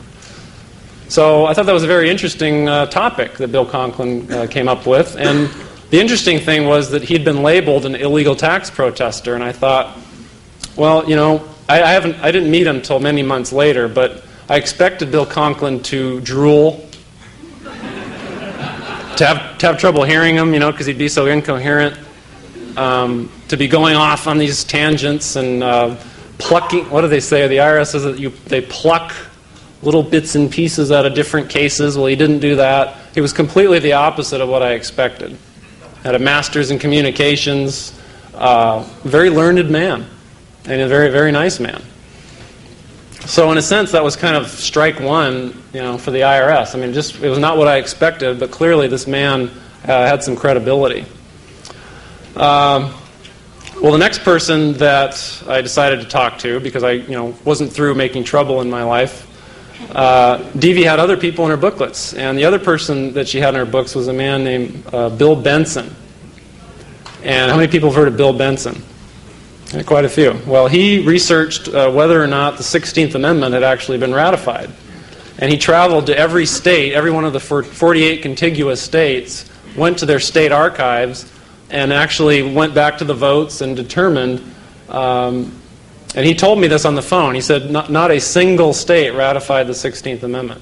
So I thought that was a very interesting topic that Bill Conklin came up with. And the interesting thing was that he'd been labeled an illegal tax protester, and I thought, well, I didn't meet him until many months later, but I expected Bill Conklin to drool, to have trouble hearing him, because he'd be so incoherent, to be going off on these tangents and plucking. What do they say? The IRS says that they pluck little bits and pieces out of different cases. Well, he didn't do that. He was completely the opposite of what I expected. Had a master's in communications, very learned man, and a very, very nice man. So in a sense, that was kind of strike one, for the IRS. I mean, it was not what I expected, but clearly this man had some credibility. Well, the next person that I decided to talk to, because I, wasn't through making trouble in my life, Devi had other people in her booklets, and the other person that she had in her books was a man named Bill Benson. And how many people have heard of Bill Benson? Quite a few. Well, he researched whether or not the 16th Amendment had actually been ratified. And he traveled to every state, every one of the 48 contiguous states, went to their state archives, and actually went back to the votes and determined, and he told me this on the phone, he said not a single state ratified the 16th Amendment.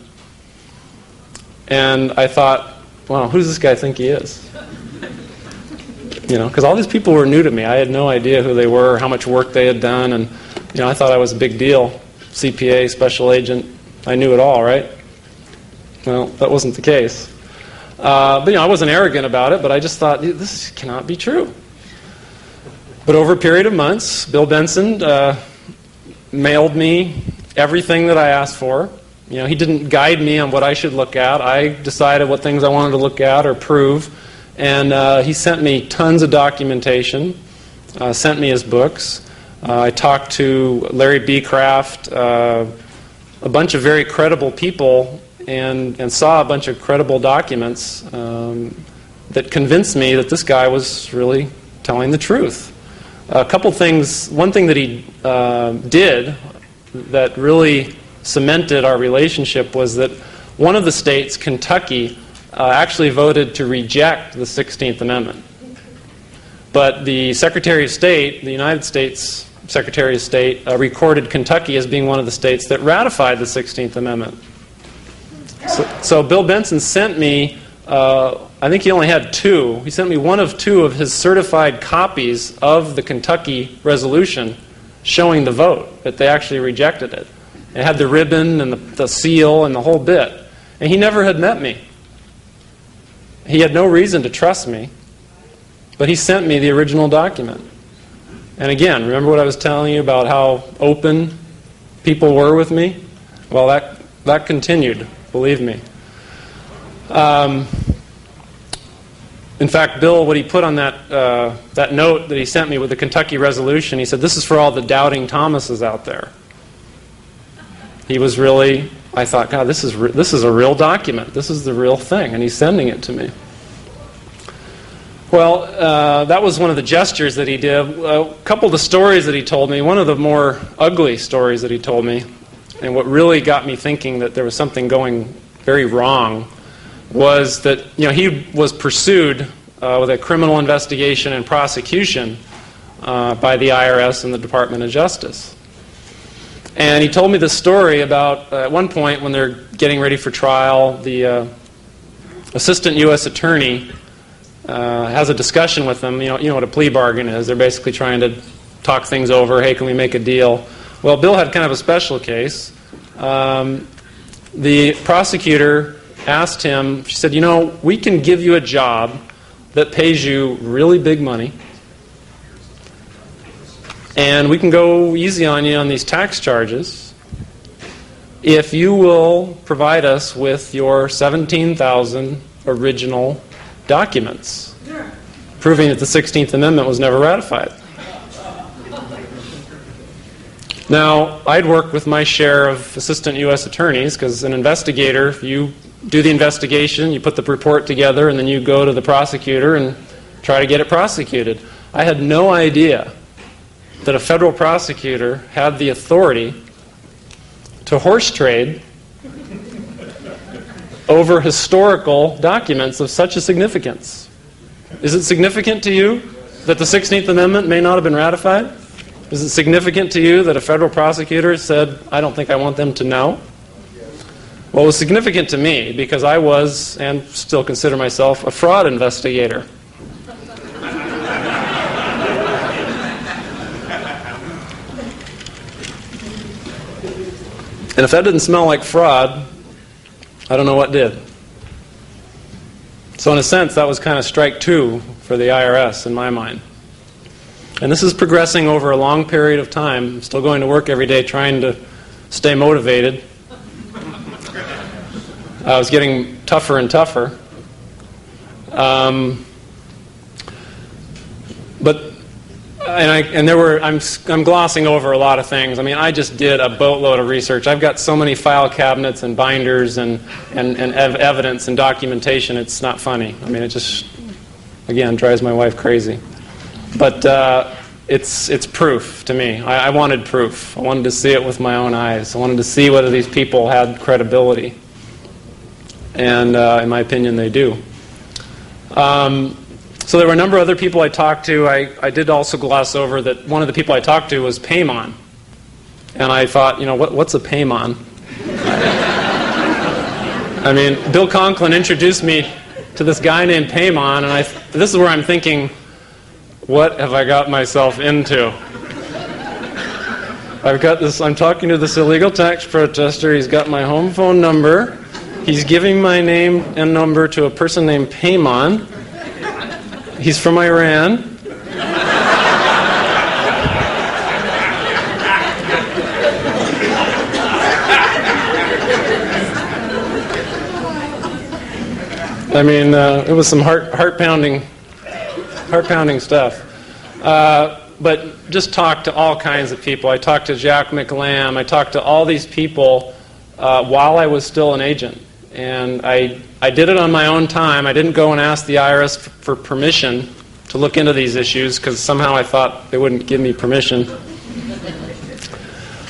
And I thought, wow, who does this guy think he is? Because all these people were new to me. I had no idea who they were, or how much work they had done, and I thought I was a big deal. CPA, special agent, I knew it all, right? Well, that wasn't the case. But I wasn't arrogant about it, but I just thought, this cannot be true. But over a period of months, Bill Benson mailed me everything that I asked for. He didn't guide me on what I should look at. I decided what things I wanted to look at or prove. And he sent me tons of documentation, sent me his books. I talked to Larry B. Kraft, a bunch of very credible people, and saw a bunch of credible documents that convinced me that this guy was really telling the truth. A couple things. One thing that he did that really cemented our relationship was that one of the states, Kentucky, actually voted to reject the 16th Amendment. But the Secretary of State, the United States Secretary of State, recorded Kentucky as being one of the states that ratified the 16th Amendment. So Bill Benson sent me, I think he only had two. He sent me one of two of his certified copies of the Kentucky resolution showing the vote, that they actually rejected it. It had the ribbon and the seal and the whole bit. And he never had met me. He had no reason to trust me, but he sent me the original document. And again, remember what I was telling you about how open people were with me? Well, that continued, believe me. In fact, Bill, what he put on that note that he sent me with the Kentucky resolution, he said, this is for all the doubting Thomases out there. He was really, I thought, God, this is a real document. This is the real thing, and he's sending it to me. Well, that was one of the gestures that he did. A couple of the stories that he told me, one of the more ugly stories that he told me, and what really got me thinking that there was something going very wrong, was that he was pursued with a criminal investigation and prosecution by the IRS and the Department of Justice. And he told me this story about, at one point when they're getting ready for trial, the assistant U.S. attorney has a discussion with them. You know what a plea bargain is. They're basically trying to talk things over. Hey, can we make a deal? Well, Bill had kind of a special case. The prosecutor asked him, she said, we can give you a job that pays you really big money, and we can go easy on you on these tax charges if you will provide us with your 17,000 original documents proving that the 16th Amendment was never ratified. Now, I'd worked with my share of assistant U.S. attorneys, because an investigator, if you do the investigation, you put the report together, and then you go to the prosecutor and try to get it prosecuted. I had no idea that a federal prosecutor had the authority to horse trade over historical documents of such a significance. Is it significant to you that the 16th Amendment may not have been ratified? Is it significant to you that a federal prosecutor said, I don't think I want them to know? Well, it was significant to me because I was, and still consider myself, a fraud investigator. And if that didn't smell like fraud, I don't know what did. So in a sense, that was kind of strike two for the IRS in my mind. And this is progressing over a long period of time. I'm still going to work every day trying to stay motivated. I was getting tougher and tougher. I'm glossing over a lot of things. I mean, I just did a boatload of research. I've got so many file cabinets and binders and evidence and documentation, it's not funny. I mean, it just, again, drives my wife crazy. But it's proof to me. I wanted proof. I wanted to see it with my own eyes. I wanted to see whether these people had credibility. And in my opinion, they do. So there were a number of other people I talked to. I did also gloss over that one of the people I talked to was Paymon. And I thought, what's a Paymon? I mean, Bill Conklin introduced me to this guy named Paymon, and this is where I'm thinking, what have I got myself into? I'm talking to this illegal tax protester. He's got my home phone number. He's giving my name and number to a person named Paymon. He's from Iran. I mean, it was some heart-pounding stuff. But just talked to all kinds of people. I talked to Jack McLam. I talked to all these people while I was still an agent. And I did it on my own time. I didn't go and ask the IRS for permission to look into these issues because somehow I thought they wouldn't give me permission.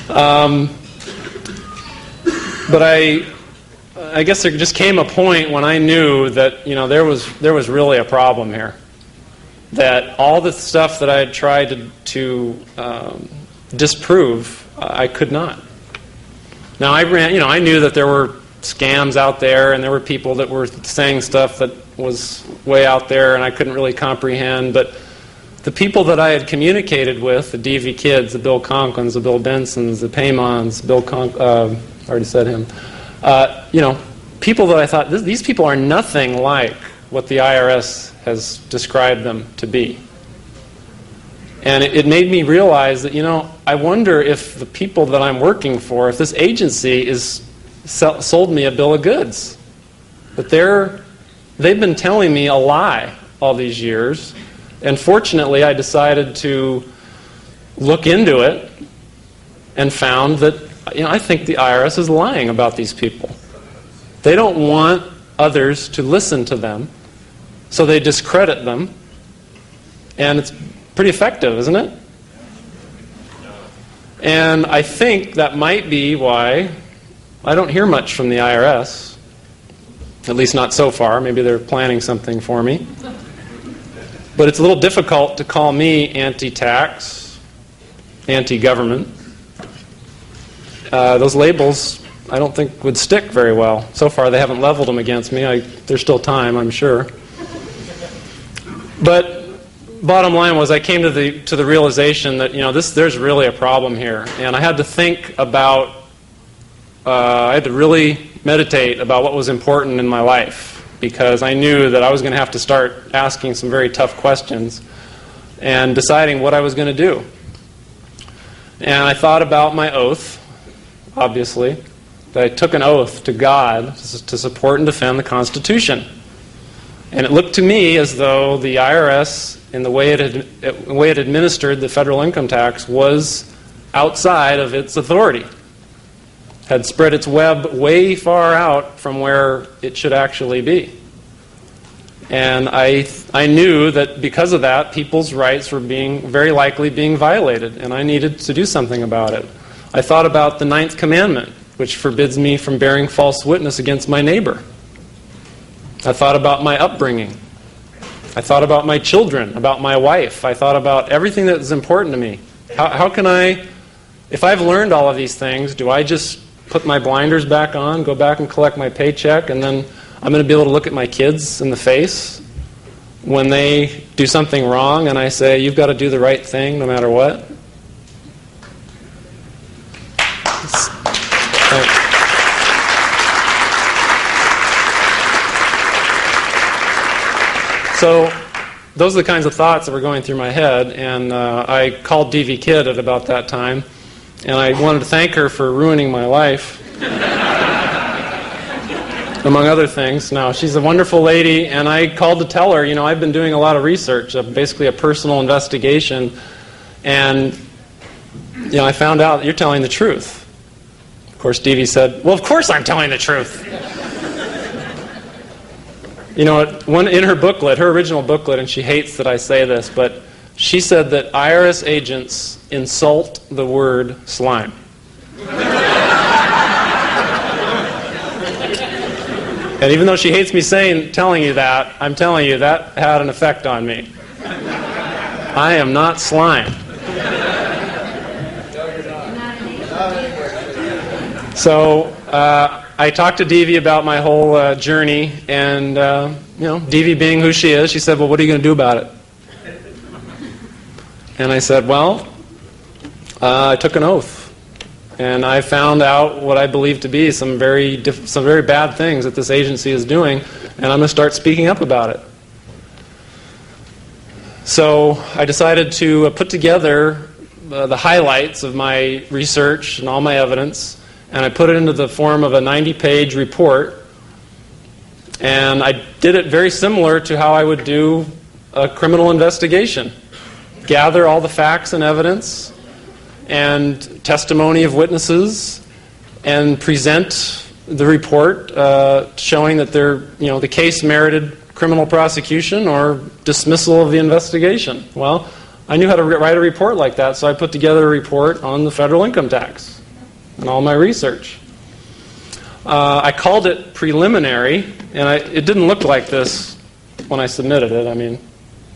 But I guess there just came a point when I knew that there was really a problem here. That all the stuff that I had tried to disprove, I could not. Now I knew that there were scams out there, and there were people that were saying stuff that was way out there, and I couldn't really comprehend. But the people that I had communicated with, the DV kids, the Bill Conklins, the Bill Bensons, the Paymons, I already said him. People that I thought these people are nothing like what the IRS has described them to be. And it made me realize that I wonder if the people that I'm working for, if this agency sold me a bill of goods. But they've been telling me a lie all these years. And fortunately, I decided to look into it and found that I think the IRS is lying about these people. They don't want others to listen to them, so they discredit them. And it's pretty effective, isn't it? And I think that might be why I don't hear much from the IRS, at least not so far. Maybe they're planning something for me. But it's a little difficult to call me anti-tax, anti-government. Those labels, I don't think, would stick very well. So far, they haven't leveled them against me. There's still time, I'm sure. But bottom line was, I came to the realization that there's really a problem here, and I had to think about. I had to really meditate about what was important in my life, because I knew that I was going to have to start asking some very tough questions and deciding what I was going to do. And I thought about my oath, obviously, that I took an oath to God to support and defend the Constitution. And it looked to me as though the IRS, in the way it administered the federal income tax, was outside of its authority. Had spread its web way far out from where it should actually be. And I knew that because of that, people's rights were very likely being violated, and I needed to do something about it. I thought about the 9th commandment, which forbids me from bearing false witness against my neighbor. I thought about my upbringing. I thought about my children, about my wife. I thought about everything that is important to me. How can I, if I've learned all of these things, do I just put my blinders back on, go back and collect my paycheck, and then I'm going to be able to look at my kids in the face when they do something wrong and I say, you've got to do the right thing no matter what? So those are the kinds of thoughts that were going through my head, and I called D.V. Kidd at about that time, and I wanted to thank her for ruining my life, among other things. Now, she's a wonderful lady, and I called to tell her, I've been doing a lot of research, basically a personal investigation, and I found out you're telling the truth. Of course, D.V. said, well, of course I'm telling the truth. In her booklet, her original booklet, and she hates that I say this, but she said that IRS agents insult the word slime. And even though she hates me telling you that, I'm telling you that had an effect on me. I am not slime. So I talked to D.V. about my whole journey, and D.V. being who she is, she said, well, what are you going to do about it? And I said, well, I took an oath, and I found out what I believe to be some very bad things that this agency is doing, and I'm going to start speaking up about it. So I decided to put together the highlights of my research and all my evidence, and I put it into the form of a 90-page report. And I did it very similar to how I would do a criminal investigation. Gather all the facts and evidence and testimony of witnesses and present the report showing that the case merited criminal prosecution or dismissal of the investigation. Well, I knew how to write a report like that, so I put together a report on the federal income tax and all my research. I called it preliminary, and it didn't look like this when I submitted it. I mean,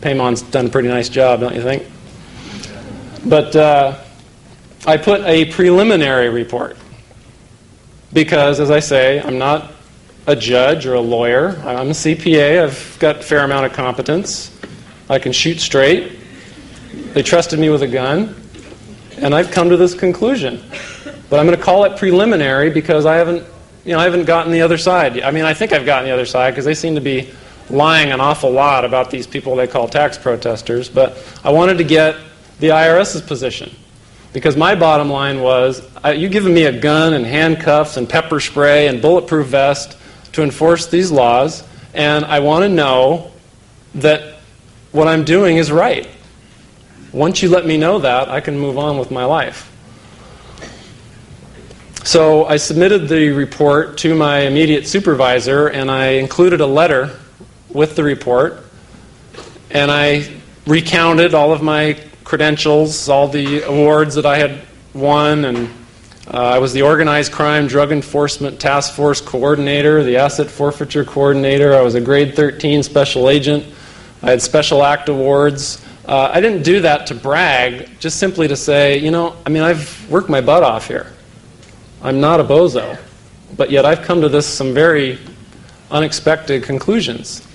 Paymon's done a pretty nice job, don't you think? But I put a preliminary report because, as I say, I'm not a judge or a lawyer. I'm a CPA. I've got a fair amount of competence. I can shoot straight. They trusted me with a gun, and I've come to this conclusion. But I'm going to call it preliminary because I haven't gotten the other side. I mean, I think I've gotten the other side because they seem to be lying an awful lot about these people they call tax protesters. But I wanted to get the IRS's position because my bottom line was, you've given me a gun and handcuffs and pepper spray and bulletproof vest to enforce these laws, and I want to know that what I'm doing is right. Once you let me know that, I can move on with my life. So I submitted the report to my immediate supervisor, and I included a letter with the report, and I recounted all of my credentials, all the awards that I had won, and I was the Organized Crime Drug Enforcement Task Force Coordinator, the Asset Forfeiture Coordinator, I was a Grade 13 Special Agent, I had special act awards. I didn't do that to brag, just simply to say, I've worked my butt off here. I'm not a bozo, but yet I've come to some very unexpected conclusions.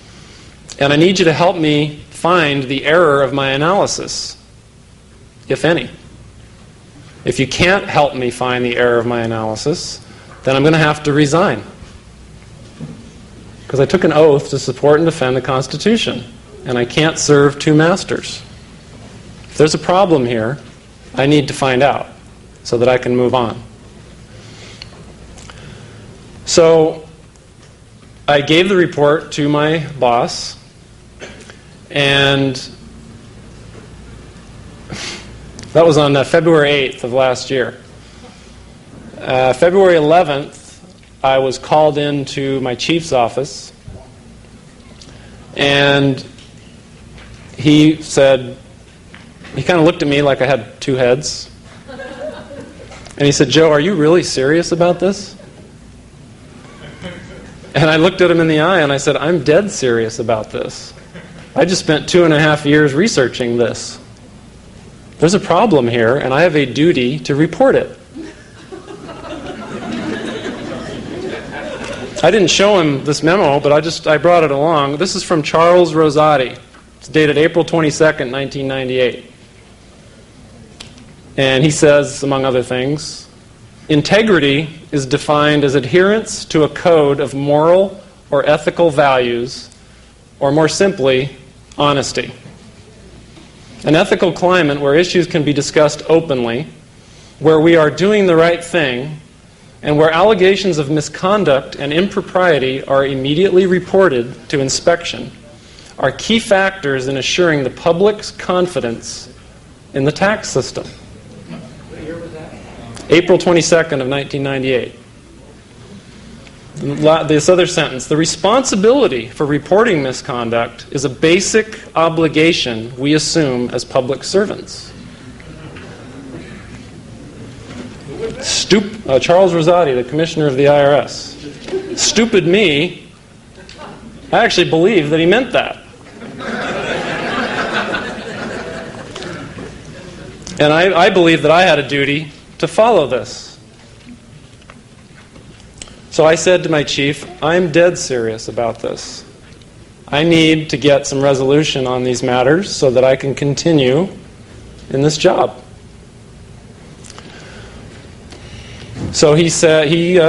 And I need you to help me find the error of my analysis, if any. If you can't help me find the error of my analysis, then I'm going to have to resign. Because I took an oath to support and defend the Constitution, and I can't serve two masters. If there's a problem here, I need to find out so that I can move on. So I gave the report to my boss, and that was on February 8th of last year. February 11th, I was called into my chief's office, and he said, he kind of looked at me like I had two heads, and he said, "Joe, are you really serious about this?" And I looked at him in the eye and I said, "I'm dead serious about this. I just spent 2.5 years researching this. There's a problem here, and I have a duty to report it." I didn't show him this memo, but I brought it along. This is from Charles Rosati. It's dated April 22nd, 1998. And he says, among other things, integrity is defined as adherence to a code of moral or ethical values, or more simply, honesty. An ethical climate where issues can be discussed openly, where we are doing the right thing, and where allegations of misconduct and impropriety are immediately reported to inspection, are key factors in assuring the public's confidence in the tax system. What year was that? April 22nd of 1998. This other sentence, the responsibility for reporting misconduct is a basic obligation we assume as public servants. Charles Rosati, the commissioner of the IRS. Stupid me, I actually believe that he meant that. And I believe that I had a duty to follow this. So I said to my chief, "I'm dead serious about this. I need to get some resolution on these matters so that I can continue in this job." So he said he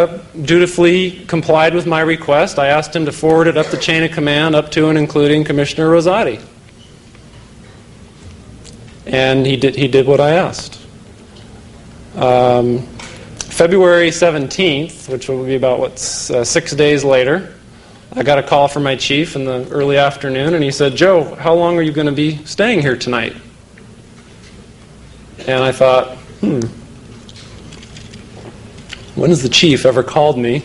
dutifully complied with my request. I asked him to forward it up the chain of command, up to and including Commissioner Rosati. And he did what I asked. February 17th, which will be about 6 days later, I got a call from my chief in the early afternoon, and he said, "Joe, how long are you going to be staying here tonight?" And I thought, when has the chief ever called me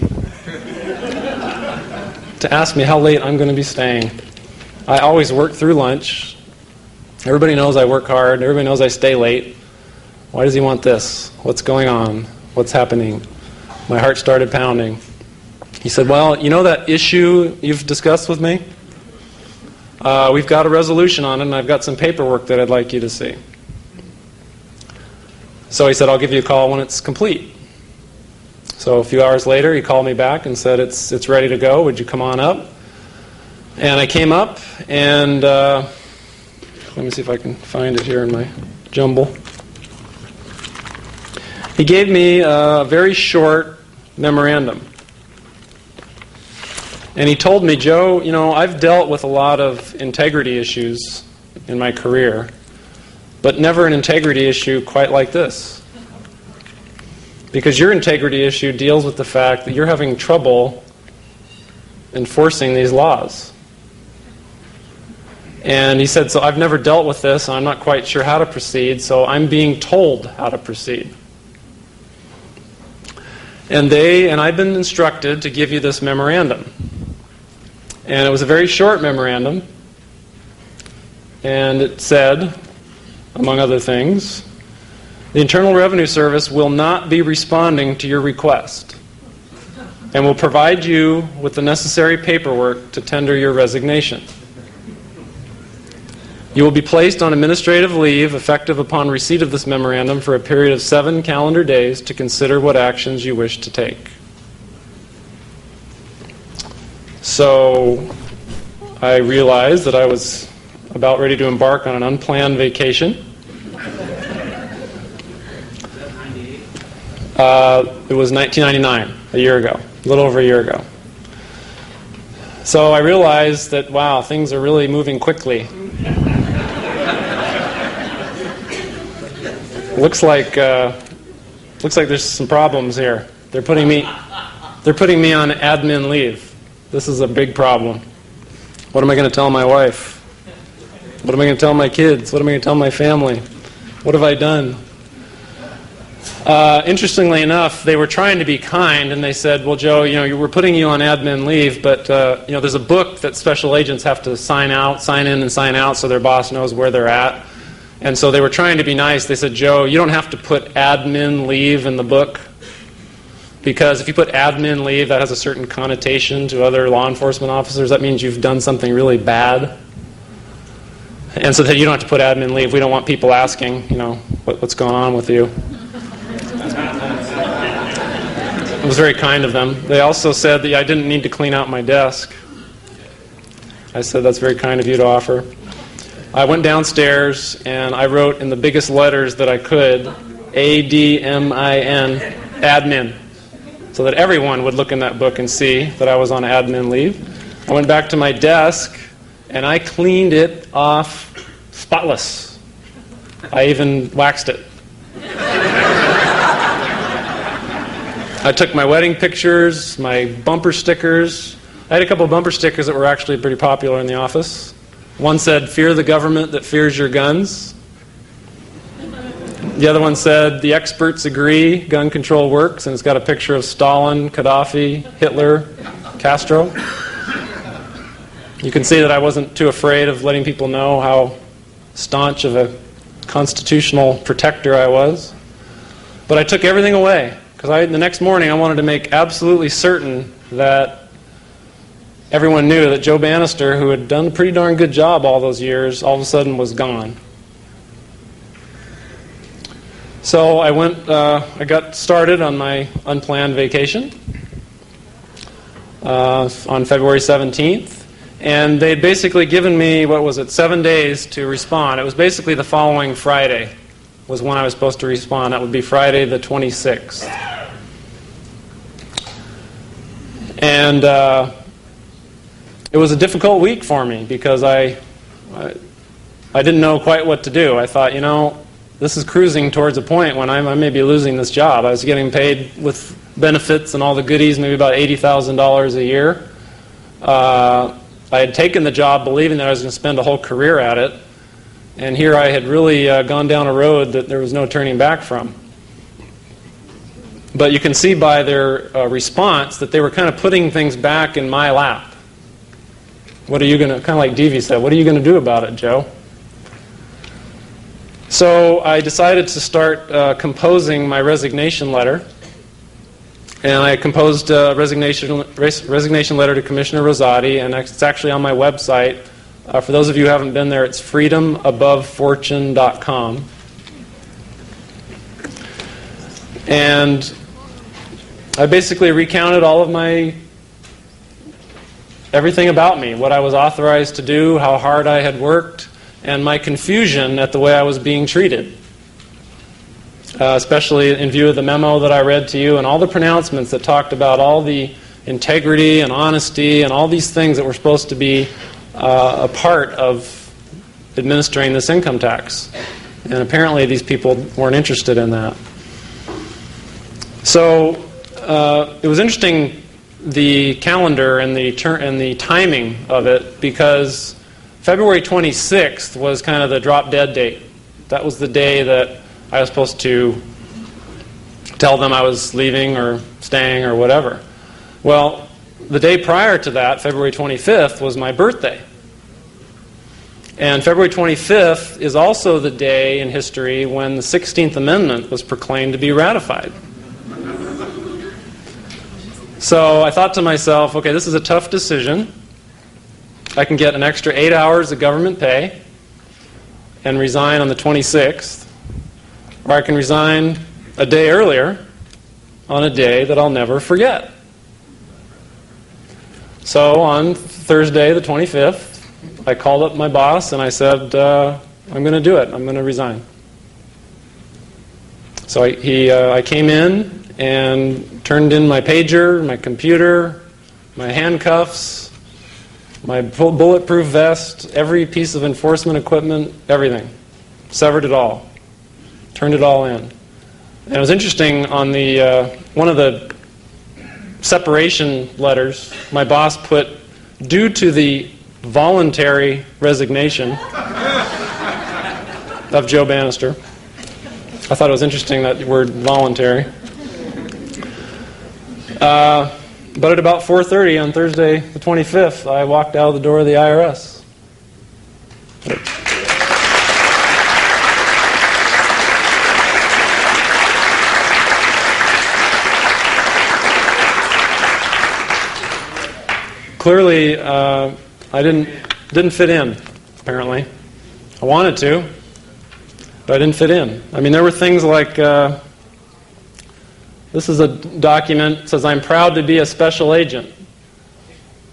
to ask me how late I'm going to be staying? I always work through lunch. Everybody knows I work hard. Everybody knows I stay late. Why does he want this? What's going on? What's happening? My heart started pounding. He said, "Well, you know that issue you've discussed with me? We've got a resolution on it, and I've got some paperwork that I'd like you to see." So he said, "I'll give you a call when it's complete." So a few hours later, he called me back and said, it's ready to go. Would you come on up? And I came up, and let me see if I can find it here in my jumble. He gave me a very short memorandum. And he told me, "Joe, I've dealt with a lot of integrity issues in my career, but never an integrity issue quite like this. Because your integrity issue deals with the fact that you're having trouble enforcing these laws." And he said, "So I've never dealt with this, and I'm not quite sure how to proceed, so I'm being told how to proceed. And I've been instructed to give you this memorandum." And it was a very short memorandum, and it said, among other things, "The Internal Revenue Service will not be responding to your request and will provide you with the necessary paperwork to tender your resignation." You will be placed on administrative leave effective upon receipt of this memorandum for a period of 7 calendar days to consider what actions you wish to take. So I realized that I was about ready to embark on an unplanned vacation. It was 1999, a year ago, a little over a year ago. So I realized that, wow, things are really moving quickly. Looks like there's some problems here. They're putting me on admin leave. This is a big problem. What am I going to tell my wife? What am I going to tell my kids? What am I going to tell my family? What have I done? Interestingly enough, they were trying to be kind, and they said, well, Joe, we're putting you on admin leave, but there's a book that special agents have to sign in and sign out so their boss knows where they're at. And so they were trying to be nice. They said, Joe, you don't have to put admin leave in the book, because if you put admin leave, that has a certain connotation to other law enforcement officers. That means you've done something really bad. And so that you don't have to put admin leave. We don't want people asking, what's going on with you. It was very kind of them. They also said that I didn't need to clean out my desk. I said, that's very kind of you to offer. I went downstairs and I wrote in the biggest letters that I could, ADMIN, admin, so that everyone would look in that book and see that I was on admin leave. I went back to my desk and I cleaned it off spotless. I even waxed it. I took my wedding pictures, my bumper stickers. I had a couple of bumper stickers that were actually pretty popular in the office. One said, "Fear the government that fears your guns." The other one said, "The experts agree, gun control works," and it's got a picture of Stalin, Gaddafi, Hitler, Castro. You can see that I wasn't too afraid of letting people know how staunch of a constitutional protector I was. But I took everything away, because the next morning I wanted to make absolutely certain that everyone knew that Joe Banister, who had done a pretty darn good job all those years, all of a sudden was gone. So I got started on my unplanned vacation on February 17th, and they'd basically given me, 7 days to respond. It was basically the following Friday was when I was supposed to respond. That would be Friday the 26th. And it was a difficult week for me because I didn't know quite what to do. I thought, this is cruising towards a point when I may be losing this job. I was getting paid with benefits and all the goodies, maybe about $80,000 a year. I had taken the job believing that I was going to spend a whole career at it. And here I had really gone down a road that there was no turning back from. But you can see by their response that they were kind of putting things back in my lap. What are you going to, kind of like Devi said, what are you going to do about it, Joe? So I decided to start composing my resignation letter. And I composed a resignation letter to Commissioner Rosati, and it's actually on my website. For those of you who haven't been there, it's freedomabovefortune.com. And I basically recounted all of everything about me, what I was authorized to do, how hard I had worked, and my confusion at the way I was being treated. Especially in view of the memo that I read to you and all the pronouncements that talked about all the integrity and honesty and all these things that were supposed to be a part of administering this income tax. And apparently these people weren't interested in that. So it was interesting, the calendar and the timing of it, because February 26th was kind of the drop-dead date. That was the day that I was supposed to tell them I was leaving or staying or whatever. Well, the day prior to that, February 25th, was my birthday. And February 25th is also the day in history when the 16th Amendment was proclaimed to be ratified. So I thought to myself, okay, this is a tough decision. I can get an extra 8 hours of government pay. and resign on the 26th, or I can resign a day earlier on a day that I'll never forget. So on Thursday the 25th, I called up my boss and I said, I'm going to do it. I'm going to resign. So I came in and turned in my pager, my computer, my handcuffs, my bulletproof vest, every piece of enforcement equipment, everything. Severed it all. Turned it all in. And it was interesting, on the one of the separation letters, my boss put, due to the voluntary resignation of Joe Banister. I thought it was interesting, that word voluntary. But at about 4:30 on Thursday the 25th, I walked out of the door of the IRS. Clearly, I didn't fit in, apparently. I wanted to, but I didn't fit in. I mean, there were things like, this is a document that says, I'm proud to be a special agent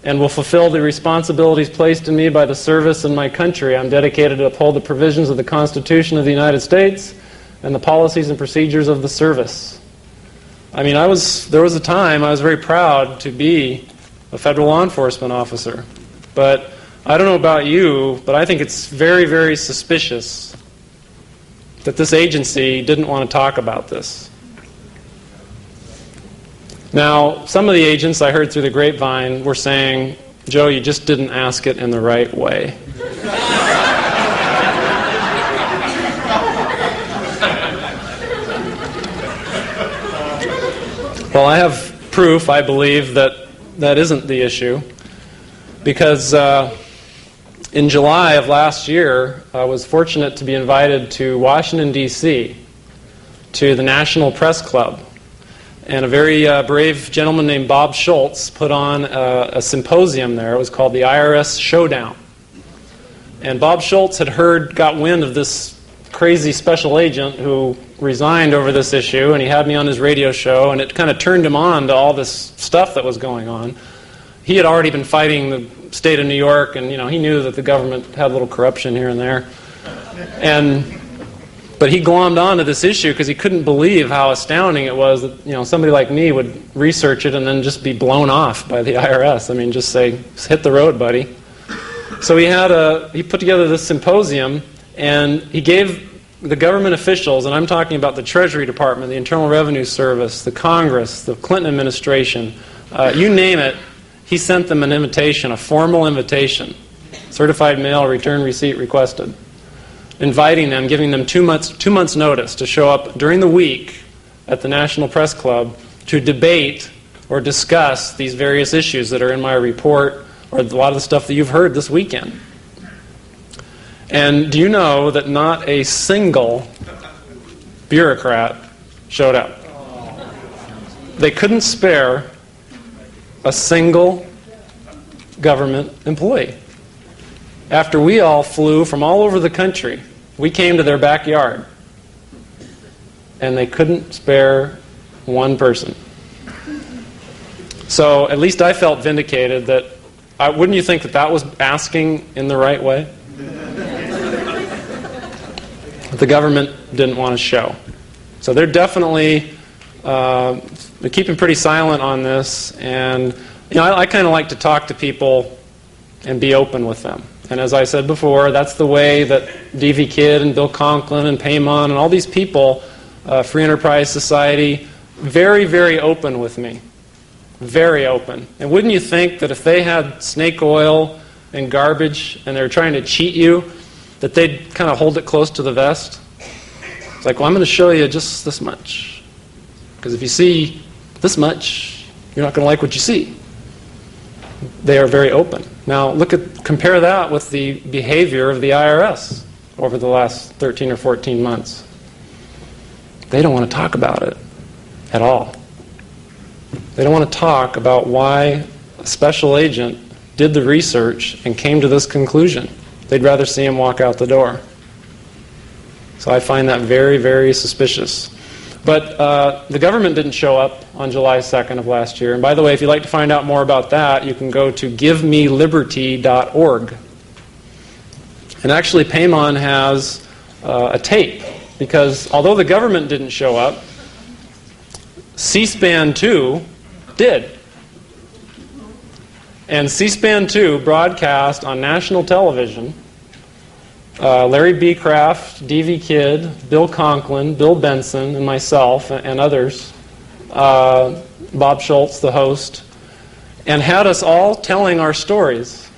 and will fulfill the responsibilities placed in me by the service in my country. I'm dedicated to uphold the provisions of the Constitution of the United States and the policies and procedures of the service. I mean, there was a time I was very proud to be a federal law enforcement officer. But I don't know about you, but I think it's very, very suspicious that this agency didn't want to talk about this. Now, some of the agents I heard through the grapevine were saying, Joe, you just didn't ask it in the right way. Well, I have proof, I believe, that isn't the issue. Because in July of last year, I was fortunate to be invited to Washington, D.C., to the National Press Club. And a very brave gentleman named Bob Schultz put on a symposium there. It was called the IRS Showdown. And Bob Schultz got wind of this crazy special agent who resigned over this issue, and he had me on his radio show, and it kind of turned him on to all this stuff that was going on. He had already been fighting the state of New York, and he knew that the government had a little corruption here and there. But he glommed on to this issue because he couldn't believe how astounding it was that somebody like me would research it and then just be blown off by the IRS. I mean, just say, hit the road, buddy. So he put together this symposium, and he gave the government officials, and I'm talking about the Treasury Department, the Internal Revenue Service, the Congress, the Clinton administration, you name it, he sent them an invitation, a formal invitation, certified mail, return receipt requested, inviting them, giving them 2 months notice to show up during the week at the National Press Club to debate or discuss these various issues that are in my report, or a lot of the stuff that you've heard this weekend. And do you know that not a single bureaucrat showed up? They couldn't spare a single government employee. After we all flew from all over the country, we came to their backyard, and they couldn't spare one person. So at least I felt vindicated that, wouldn't you think that was asking in the right way? The government didn't want to show. So they're definitely they're keeping pretty silent on this, and I kind of like to talk to people and be open with them. And as I said before, that's the way that D.V. Kidd and Bill Conklin and Paymon and all these people, Free Enterprise Society, very, very open with me. Very open. And wouldn't you think that if they had snake oil and garbage and they were trying to cheat you, that they'd kind of hold it close to the vest? It's like, well, I'm going to show you just this much. Because if you see this much, you're not going to like what you see. They are very open. Now, compare that with the behavior of the IRS over the last 13 or 14 months. They don't want to talk about it at all. They don't want to talk about why a special agent did the research and came to this conclusion. They'd rather see him walk out the door. So I find that very, very suspicious. But the government didn't show up on July 2nd of last year. And by the way, if you'd like to find out more about that, you can go to givemeliberty.org. And actually, Paimon has a tape, because although the government didn't show up, C-SPAN 2 did. And C-SPAN 2 broadcast on national television Larry B. Kraft, D.V. Kidd, Bill Conklin, Bill Benson, and myself, and others, Bob Schultz, the host, and had us all telling our stories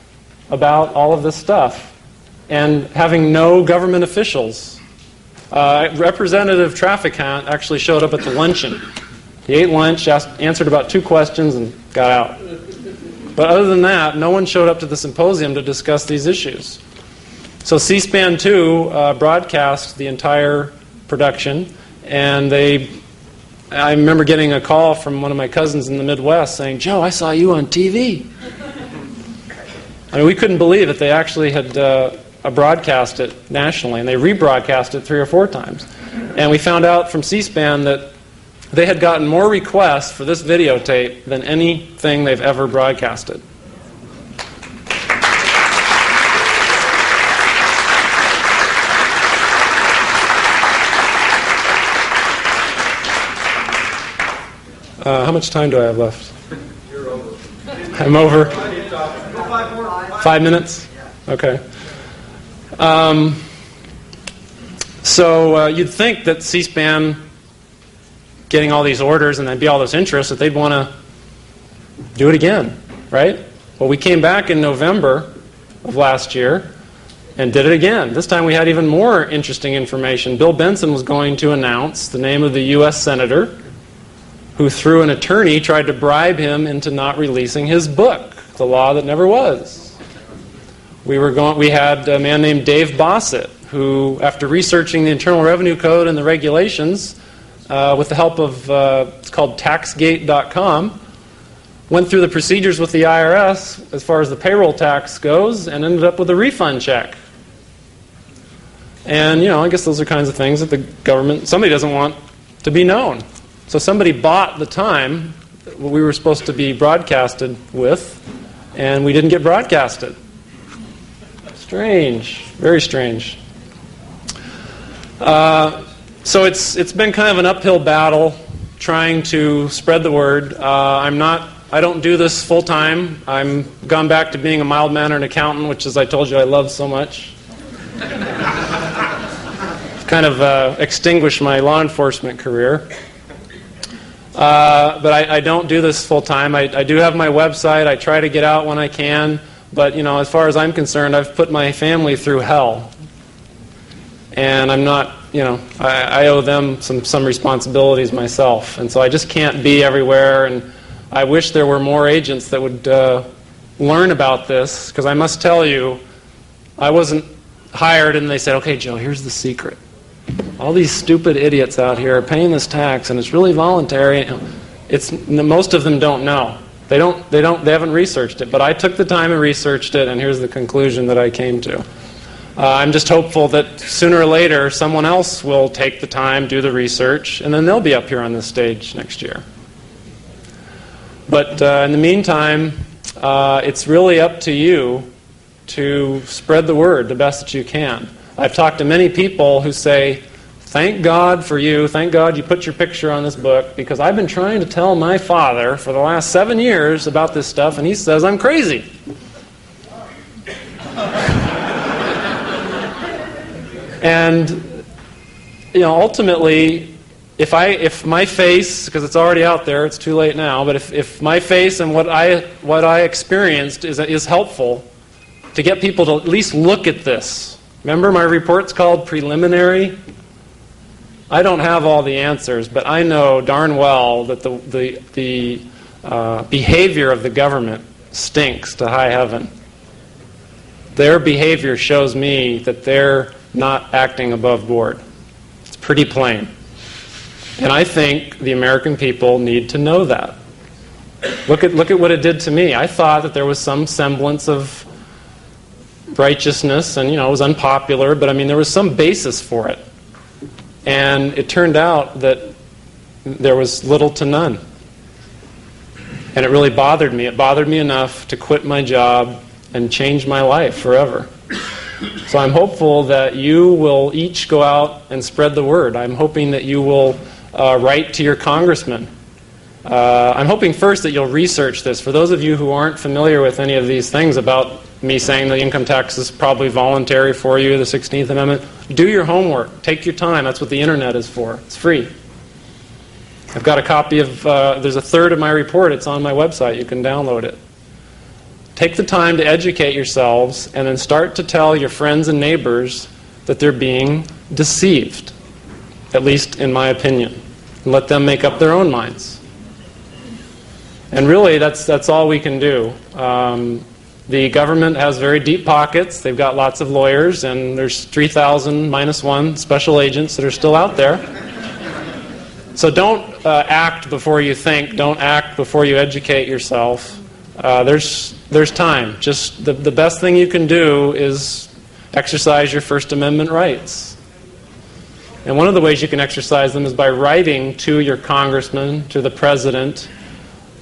about all of this stuff and having no government officials. Representative Trafficant actually showed up at the luncheon. He ate lunch, answered about 2 questions, and got out. But other than that, no one showed up to the symposium to discuss these issues. So C-SPAN 2 broadcast the entire production, and I remember getting a call from one of my cousins in the Midwest saying, "Joe, I saw you on TV." I mean, we couldn't believe it. They actually had broadcast it nationally, and they rebroadcast it 3 or 4 times. And we found out from C-SPAN that they had gotten more requests for this videotape than anything they've ever broadcasted. How much time do I have left? You're over. I'm over. 5 more. 5 minutes? Okay. So you'd think that C-SPAN, getting all these orders and there'd be all this interest, that they'd want to do it again, right? Well, we came back in November of last year and did it again. This time we had even more interesting information. Bill Benson was going to announce the name of the U.S. Senator who, through an attorney, tried to bribe him into not releasing his book, The Law That Never Was. We had a man named Dave Bossett, who, after researching the Internal Revenue Code and the regulations, with the help of, it's called taxgate.com, went through the procedures with the IRS as far as the payroll tax goes and ended up with a refund check. And, I guess those are kinds of things that the government, somebody doesn't want to be known. So somebody bought the time what we were supposed to be broadcasted with, and we didn't get broadcasted. Strange. Very strange. So it's been kind of an uphill battle trying to spread the word. I don't do this full time. I'm gone back to being a mild-mannered accountant, which, as I told you, I love so much. Kind of extinguished my law enforcement career. But I don't do this full time. I do have my website. I try to get out when I can. But, as far as I'm concerned, I've put my family through hell. And I'm not, I owe them some responsibilities myself. And so I just can't be everywhere. And I wish there were more agents that would learn about this. Because I must tell you, I wasn't hired and they said, "Okay, Joe, here's the secret. All these stupid idiots out here are paying this tax, and it's really voluntary." Most of them don't know. They haven't researched it. But I took the time and researched it, and here's the conclusion that I came to. I'm just hopeful that sooner or later someone else will take the time, do the research, and then they'll be up here on this stage next year. But in the meantime, it's really up to you to spread the word the best that you can. I've talked to many people who say, "Thank God for you. Thank God you put your picture on this book, because I've been trying to tell my father for the last 7 years about this stuff, and he says I'm crazy." And, ultimately, if my face, because it's already out there, it's too late now, but if my face and what I experienced is helpful to get people to at least look at this. Remember, my report's called Preliminary. I don't have all the answers, but I know darn well that the behavior of the government stinks to high heaven. Their behavior shows me that they're not acting above board. It's pretty plain. And I think the American people need to know that. Look at what it did to me. I thought that there was some semblance of righteousness, and it was unpopular, but there was some basis for it. And it turned out that there was little to none. And it really bothered me. It bothered me enough to quit my job and change my life forever. So I'm hopeful that you will each go out and spread the word. I'm hoping that you will write to your congressman. I'm hoping first that you'll research this. For those of you who aren't familiar with any of these things about me saying the income tax is probably voluntary for you, the 16th Amendment, do your homework. Take your time. That's what the internet is for. It's free. I've got a copy of, there's a third of my report. It's on my website. You can download it. Take the time to educate yourselves and then start to tell your friends and neighbors that they're being deceived, at least in my opinion, and let them make up their own minds. And really, that's all we can do. The government has very deep pockets. They've got lots of lawyers, and there's 3,000 minus one special agents that are still out there. So don't act before you think. Don't act before you educate yourself. There's time. Just the best thing you can do is exercise your First Amendment rights. And one of the ways you can exercise them is by writing to your congressman, to the president,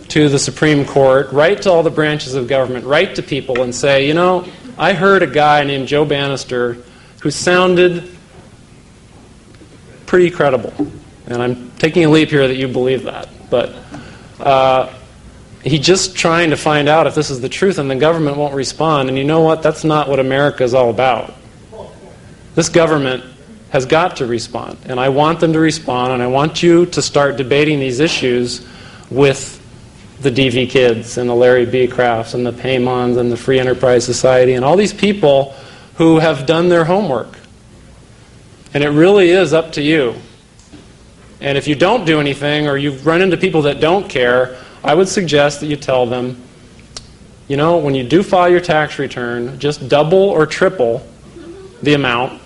to the Supreme Court, write to all the branches of government, write to people and say, you know, I heard a guy named Joe Banister who sounded pretty credible. And I'm taking a leap here that you believe that. But he's just trying to find out if this is the truth, and the government won't respond. And you know what? That's not what America is all about. This government has got to respond. And I want them to respond, and I want you to start debating these issues with the DV Kids and the Larry B. Crafts and the Paymons and the Free Enterprise Society and all these people who have done their homework. And it really is up to you. And if you don't do anything, or you run into people that don't care, I would suggest that you tell them, you know, when you do file your tax return, just double or triple the amount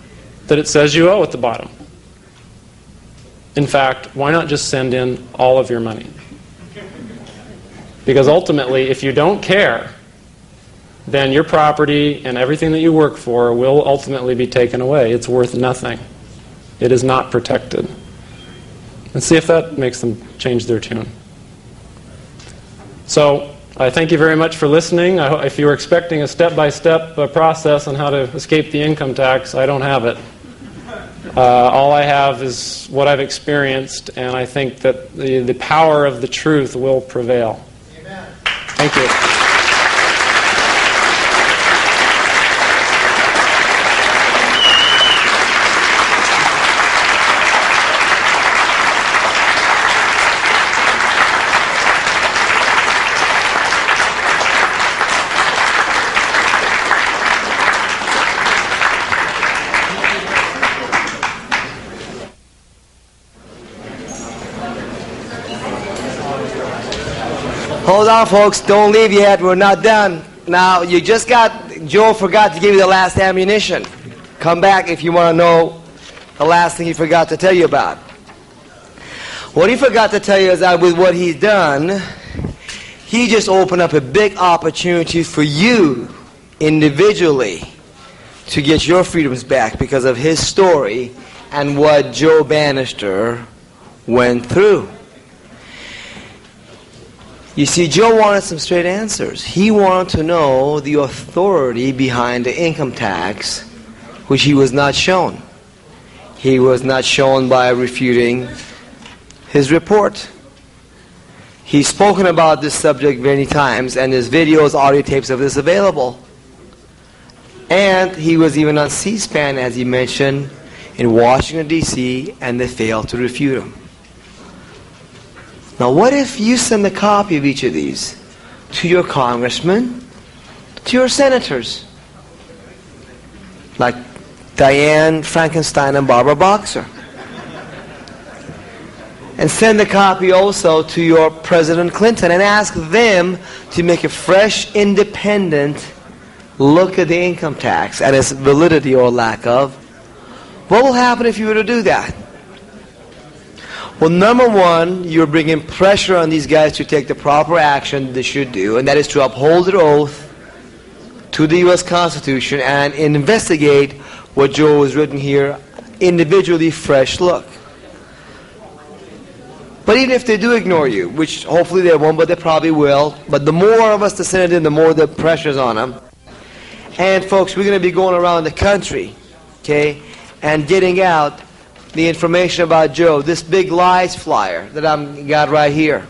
that it says you owe at the bottom. In fact, why not just send in all of your money? Because ultimately, if you don't care, then your property and everything that you work for will ultimately be taken away. It's worth nothing. It is not protected. And see if that makes them change their tune. So, I thank you very much for listening. If you were expecting a step-by-step process on how to escape the income tax, I don't have it. All I have is what I've experienced, and I think that the power of the truth will prevail. Amen. Thank you. Hold on, folks. Don't leave yet. We're not done. Now, Joe forgot to give you the last ammunition. Come back if you want to know the last thing he forgot to tell you about. What he forgot to tell you is that with what he's done, he just opened up a big opportunity for you individually to get your freedoms back because of his story and what Joe Banister went through. You see, Joe wanted some straight answers. He wanted to know the authority behind the income tax, which he was not shown. He was not shown by refuting his report. He's spoken about this subject many times, and there's videos, audio tapes of this available. And he was even on C-SPAN, as he mentioned, in Washington, D.C., and they failed to refute him. Now, what if you send a copy of each of these to your congressman, to your senators, like Dianne Frankenstein and Barbara Boxer, and send a copy also to your President Clinton and ask them to make a fresh, independent look at the income tax and its validity or lack of? What will happen if you were to do that? Well, number one, you're bringing pressure on these guys to take the proper action they should do, and that is to uphold their oath to the U.S. Constitution and investigate what Joe has written here individually fresh look. But even if they do ignore you, which hopefully they won't, but they probably will, but the more of us to send it in, the more the pressure's on them. And folks, we're going to be going around the country, okay, and getting out the information about Joe. This big lies flyer that I've got right here,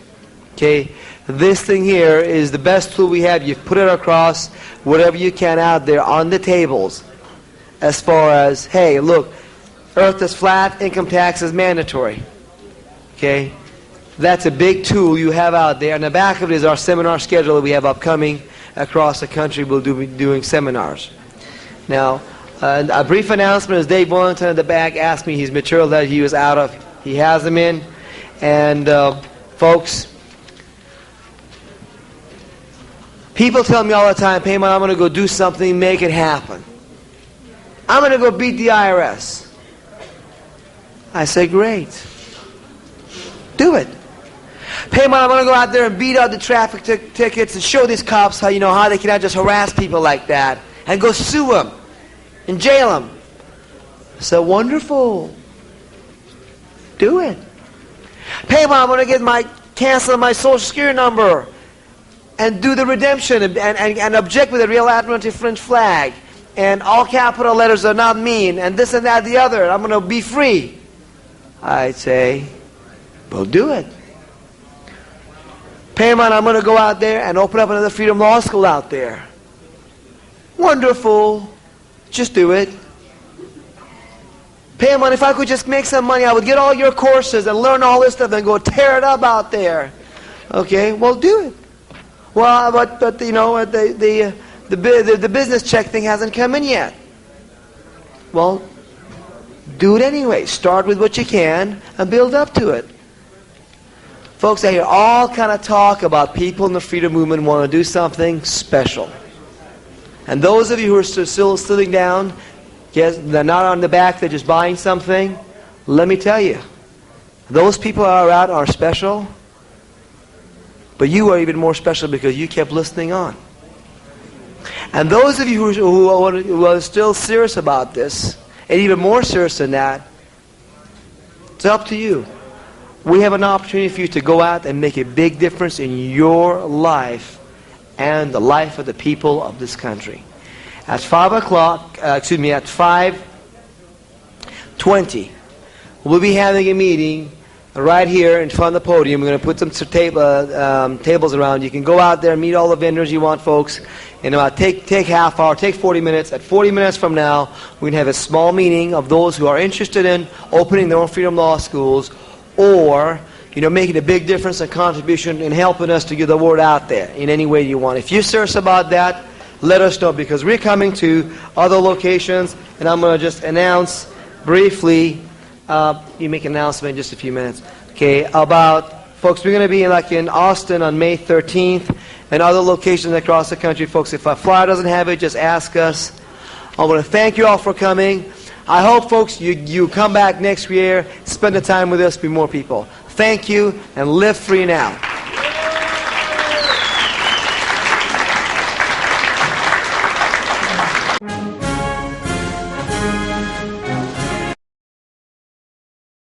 okay. This thing here is the best tool we have. You put it across whatever you can out there on the tables as far as, hey, look, Earth is flat, income tax is mandatory, okay. That's a big tool you have out there. And the back of it is our seminar schedule that we have upcoming be doing seminars. Now, a brief announcement is Dave Wellington at the back asked me his material that he was out of. He has them in. And folks, people tell me all the time, Payman, I'm going to go do something, make it happen. I'm going to go beat the IRS. I say, great. Do it. Payman, I'm going to go out there and beat out the traffic tickets and show these cops how, how they cannot just harass people like that and go sue them and jail them. So wonderful. Do it. Payman, I'm going to cancel my Social Security number and do the redemption and object with a real Admiralty French flag and all capital letters are not mean and this and that the other. I'm going to be free. I'd say, well, do it. Payman, I'm going to go out there and open up another Freedom Law School out there. Wonderful. Just do it. Payman, if I could just make some money, I would get all your courses and learn all this stuff and go tear it up out there. Okay, well, do it. Well, but the business check thing hasn't come in yet. Well, do it anyway. Start with what you can and build up to it. Folks, I hear all kind of talk about people in the freedom movement want to do something special. And those of you who are still sitting down, yes, they're not on the back, they're just buying something, let me tell you, those people are special, but you are even more special because you kept listening on. And those of you who are still serious about this, and even more serious than that, it's up to you. We have an opportunity for you to go out and make a big difference in your life and the life of the people of this country. At 5:20, we'll be having a meeting right here in front of the podium. We're going to put some tables around. You can go out there and meet all the vendors you want, folks. And take half hour, take 40 minutes. At 40 minutes from now, we're going to have a small meeting of those who are interested in opening their own freedom law schools or making a big difference and contribution in helping us to get the word out there in any way you want. If you're serious about that, let us know because we're coming to other locations and I'm going to just announce briefly, you make an announcement in just a few minutes, okay, about, folks, we're going to be in Austin on May 13th and other locations across the country. Folks, if a flyer doesn't have it, just ask us. I want to thank you all for coming. I hope, folks, you come back next year, spend the time with us, be more people. Thank you, and live free now.